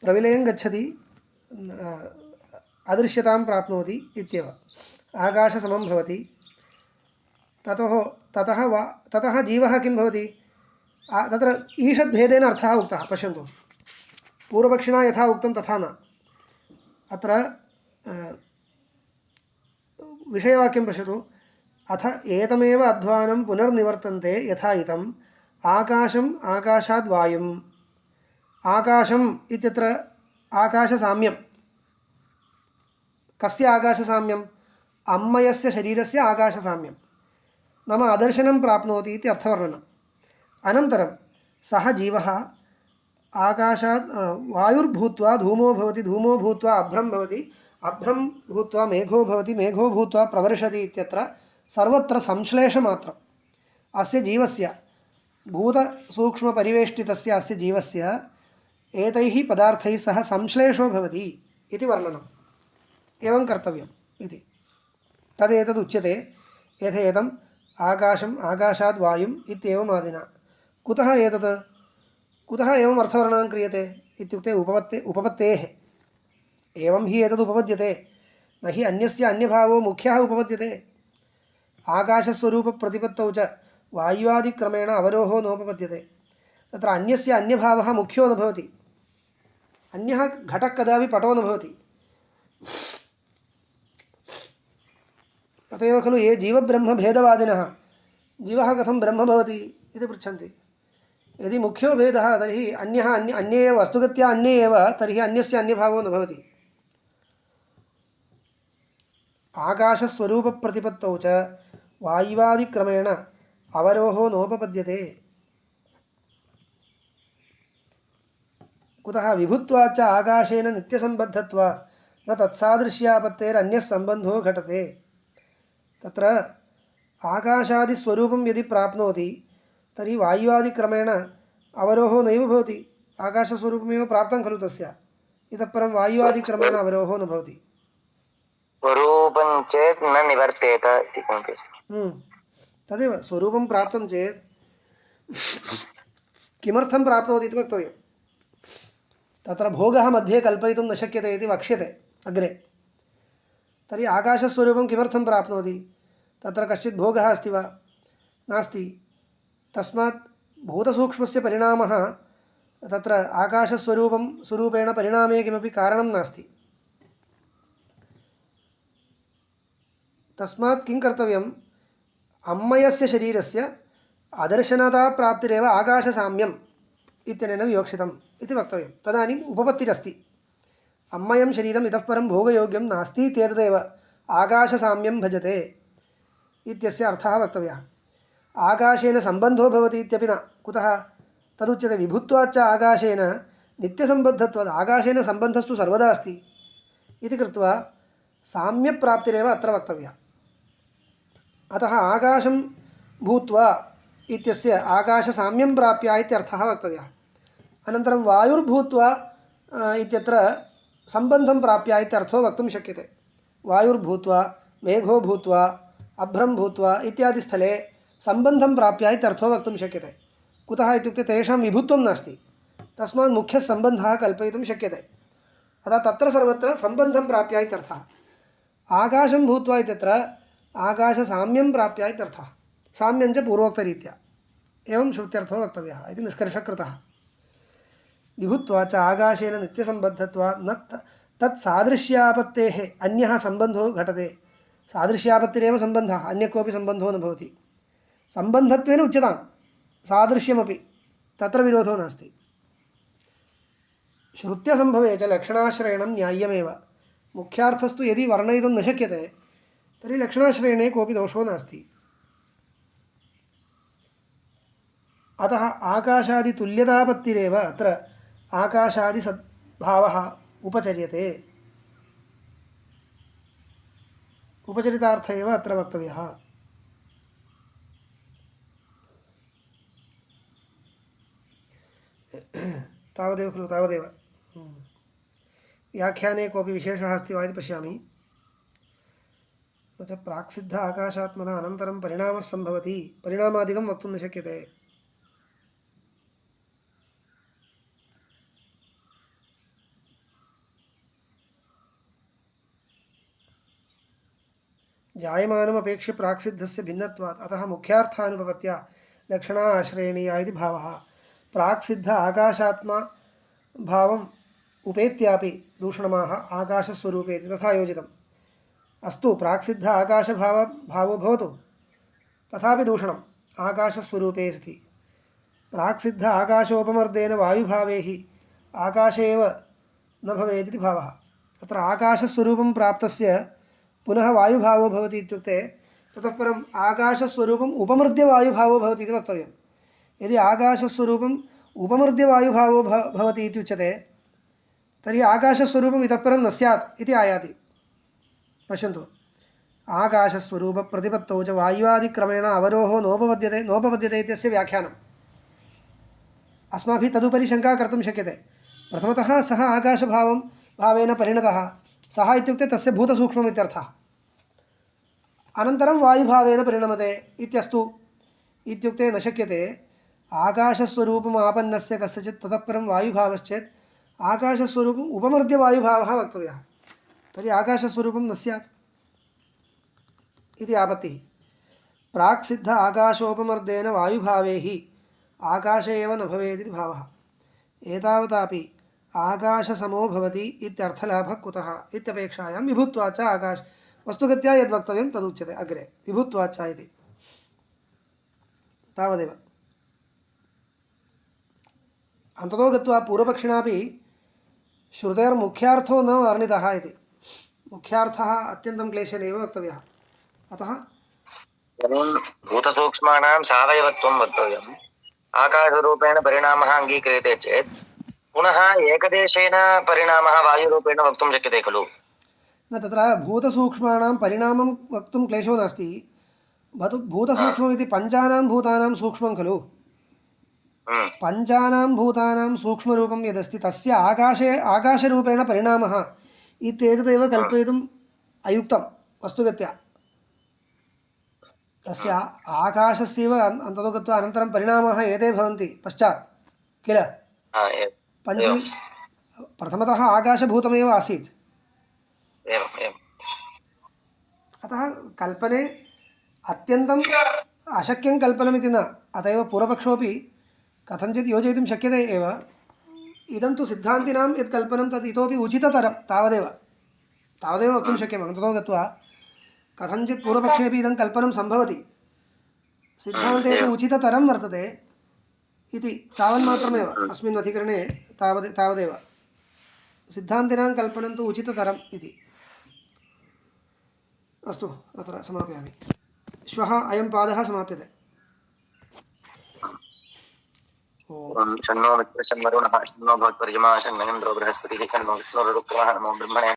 प्रविलयं गच्छति अदृश्यतां प्राप्नोति इत्येव आकाशसमं भवति ततः जीवः किं भवति तत्र ईषद्भेदेन अर्थः उक्तः पश्यन्तु पूर्वपक्षिणा यथा उक्तं तथा न अत्र विषयवाक्यं पश्यतु अथ एतमेव अध्वानं पुनर्निवर्तन्ते यथा इदम् आकाशम् आकाशाद् वायुम् आकाशम् इत्यत्र आकाशसाम्यं कस्य आकाशसाम्यम् अम्मयस्य शरीरस्य आकाशसाम्यं नाम अदर्शनं प्राप्नोति इति अर्थवर्णनम् अनन्तरं सः जीवः आकाशात् वायुर्भूत्वा धूमो भवति धूमो भूत्वा अभ्रं भवति अभ्रं भूत्वा मेघो भवति मेघो भूत्वा प्रवर्षति इत्यत्र सर्वत्र संश्लेषमात्रम् अस्य जीवस्य भूतसूक्ष्मपरिवेष्टितस्य अस्य जीवस्य एतैः पदार्थैः सह संश्लेषो भवति इति वर्णनम् एवं कर्तव्यम् इति तदेतदुच्यते यथेदम् आकाशम् आकाशाद् वायुम् इत्येवम् आदिना कुतः एतत् कुतः एवम् अर्थवर्णनं क्रियते इत्युक्ते उपपत्तेः एवं हि एतद् उपपद्यते न हि अन्यस्य अन्यभावो मुख्यः उपपद्यते आकाशस्वरूपप्रतिपत्तौ च वायुवादिक्रमेण अवरोहो नोपपद्यते तत्र अन्यस्य अन्यभावः मुख्यो न भवति अन्यः घटः कदापि पटो न भवति अतएव खलु ये जीवब्रह्मभेदवादिनः जीवः कथं ब्रह्म भवति इति पृच्छन्ति यदि मुख्यो भेदः तर्हि अन्ये एव वस्तुगत्या अन्ये एव तर्हि अन्यस्य अन्यभावो न भवति आकाशस्वरूपप्रतिपत्तौ च वायुवादिक्रमेण अवरोहो नोपपद्यते कुतः विभुत्वाच्च आकाशेन नित्यसम्बद्धत्वात् न तत्सादृश्यापत्तेरन्यः सम्बन्धो घटते तत्र आकाशादिस्वरूपं यदि प्राप्नोति तर्हि वायुवादिक्रमेण अवरोहो नैव भवति आकाशस्वरूपमेव प्राप्तं खलु तस्य इतः परं वायुवादिक्रमेण अवरोहो न भवति स्वरूपं चेत् न निवर्तेत इति किमपि अस्ति तदेव स्वरूपं प्राप्तं चेत् किमर्थं प्राप्नोति इति वक्तव्यं तत्र भोगः मध्ये कल्पयितुं न शक्यते इति वक्ष्यते अग्रे तर्हि आकाशस्वरूपं किमर्थं प्राप्नोति तत्र कश्चित् भोगः अस्ति वा नास्ति तस्मात् भूतसूक्ष्मस्य परिणामः तत्र स्वरूपेण परिणामे किमपि कारणं नास्ति तस्मात् किं कर्तव्यम् अम्मयस्य शरीरस्य अदर्शनताप्राप्तिरेव आकाशसाम्यम् इत्यनेन विवक्षितम् इति वक्तव्यं तदानीम् उपपत्तिरस्ति अम्मयं शरीरम् इतः परं भोगयोग्यं नास्ति इत्येतदेव आकाशसाम्यं भजते इत्यस्य अर्थः वक्तव्यः आकाशेन सम्बन्धो भवति इत्यपि न कुतः तदुच्यते विभुत्वाच्च आकाशेन नित्यसम्बद्धत्वात् आकाशेन सम्बन्धस्तु सर्वदा अस्ति इति कृत्वा साम्यप्राप्तिरेव अत्र वक्तव्या अतः आकाशं भूत्वा इत्यस्य आकाशसाम्यं प्राप्य इत्यर्थः वक्तव्यः अनन्तरं वायुर्भूत्वा इत्यत्र सम्बन्धं प्राप्य इत्यर्थो वक्तुं शक्यते वायुर्भूत्वा मेघो भूत्वा अभ्रं भूत्वा इत्यादि स्थले सम्बन्धं प्राप्य इत्यर्थो वक्तुं शक्यते कुतः इत्युक्ते तेषां विभुत्वं नास्ति तस्मात् मुख्यः सम्बन्धः कल्पयितुं शक्यते अतः तत्र सर्वत्र सम्बन्धं प्राप्य इत्यर्थः आकाशं भूत्वा इत्यत्र आकाशसाम्यं प्राप्य इत्यर्थः साम्यञ्च पूर्वोक्तरीत्या एवं श्रुत्यर्थो वक्तव्यः इति निष्कर्षः कृतः विभुत्वा च आकाशेन नित्यसम्बद्धत्वात् न तत्सादृश्यापत्तेः अन्यः सम्बन्धो घटते सादृश्यापत्तिरेव सम्बन्धः अन्य कोऽपि सम्बन्धो न भवति सम्बन्धत्वेन उच्यतां सादृश्यमपि तत्र विरोधो नास्ति श्रुत्यसम्भवे च लक्षणाश्रयणं न्याय्यमेव मुख्यार्थस्तु यदि वर्णयितुं न शक्यते तर्हि लक्षणाश्रयणे कोऽपि दोषो नास्ति अतः आकाशादितुल्यतापत्तिरेव अत्र आकाशादिसद्भावः उपचर्यते उपचरितार्थ एव अत्र वक्तव्यः तावदेव खलु तावदेव व्याख्याने कोऽपि विशेषः अस्ति वा इति पश्यामि न च प्राक्सिद्ध आकाशात्मना अनन्तरं परिणामः सम्भवति परिणामादिकं वक्तुं न शक्यते जायमानमपेक्ष्य प्राक्सिद्धस्य भिन्नत्वात् अतः मुख्यार्थानुपपत्या लक्षणा आश्रयणीया इति भावः प्राक्सिद्ध आकाशात्मा भावम् उपेत्यापि दूषणमाह आकाशस्वरूपेति तथा योजितम् अस्तु प्राक्सिद्ध भावो भवतु तथापि दूषणम् आकाशस्वरूपे सति प्राक्सिद्ध आकाशोपमर्देन वायुभावे हि आकाशे एव न भवेदिति भावः तत्र आकाशस्वरूपं प्राप्तस्य पुनः वायुभावो भवति इत्युक्ते ततः परम् आकाशस्वरूपम् उपमर्द्य वायुभावो भवति इति वक्तव्यं यदि आकाशस्वरूपम् उपमर्द्य वायुभावो भवति इत्युच्यते तर्हि आकाशस्वरूपम् इतः परं न स्यात् इति आयाति पश्यन्तु आकाशस्वरूपप्रतिपत्तौ च वायुवादिक्रमेण अवरोहो नोपपद्यते इत्यस्य व्याख्यानम् अस्माभिः तदुपरि शङ्का कर्तुं शक्यते प्रथमतः सः भावेन परिणतः सः इत्युक्ते तस्य भूतसूक्ष्मम् इत्यर्थः अनन्तरं वायुभावेन परिणमते इत्यस्तु इत्युक्ते न शक्यते आकाशस्वरूपम् आपन्नस्य कस्यचित् ततः परं वायुभावश्चेत् आकाशस्वरूपम् उपमर्द्य वायुभावः वक्तव्यः तर्हि आकाशस्वरूपं न स्यात् इति आपत्तिः प्राक्सिद्ध आकाशोपमर्देन वायुभावे हि आकाशे एव न भवेदिति भावः एतावतापि आकाशसमो भवति इत्यर्थलाभः कुतः इत्यपेक्षायां विभुत्वाच्च आकाश वस्तुगत्या यद्वक्तव्यं तदुच्यते अग्रे विभुत्वाच्च इति तावदेव अन्ततो गत्वा पूर्वपक्षिणापि श्रुतेर्मुख्यार्थो न वर्णितः इति मुख्यार्थः अत्यन्तं क्लेशेन एव वक्तव्यः अतः भूतसूक्ष्माणां सावयवत्वं वक्तव्यम् आकाशरूपेण परिणामः अङ्गीक्रियते चेत् पुनः एकदेशेन परिणामः वायुरूपेण वक्तुं शक्यते खलु न तत्र भूतसूक्ष्माणां परिणामं वक्तुं क्लेशो नास्ति भूतसूक्ष्मम् इति पञ्चानां भूतानां सूक्ष्मं खलु पञ्चानां भूतानां सूक्ष्मरूपं यदस्ति तस्य आकाशरूपेण परिणामः इत्येतदेव कल्पयितुम् अयुक्तं वस्तुगत्या तस्य आकाशस्यैव अन्ततो गत्वा अनन्तरं परिणामः एते भवन्ति पश्चात् किल प्रथमतः आकाशभूतमेव आसीत् अतः कल्पने अत्यन्तम् अशक्यं कल्पनमिति न अत एव पूर्वपक्षोऽपि कथञ्चित् योजयितुं शक्यते एव इदं तु सिद्धान्तिनां यत् कल्पनं तत् इतोपि उचिततरं तावदेव वक्तुं शक्यम् अन्ततो गत्वा कथञ्चित् पूर्वपक्षेपि इदं कल्पनं सम्भवति सिद्धान्ते तु उचिततरं वर्तते इति तावन्मात्रमेव अस्मिन् अधिकरणे तावदेव सिद्धान्तिनां कल्पनं तु उचिततरम् इति अस्तु अत्र समापयामि श्वः अयं पादः समाप्यते शन्नो मित्रः शन्वरुणः शन्नो भवत्पर्यमा शन्नो इन्द्रो बृहस्पतिः शन्नो विष्णुरुक्रमः नमो ब्रह्मणे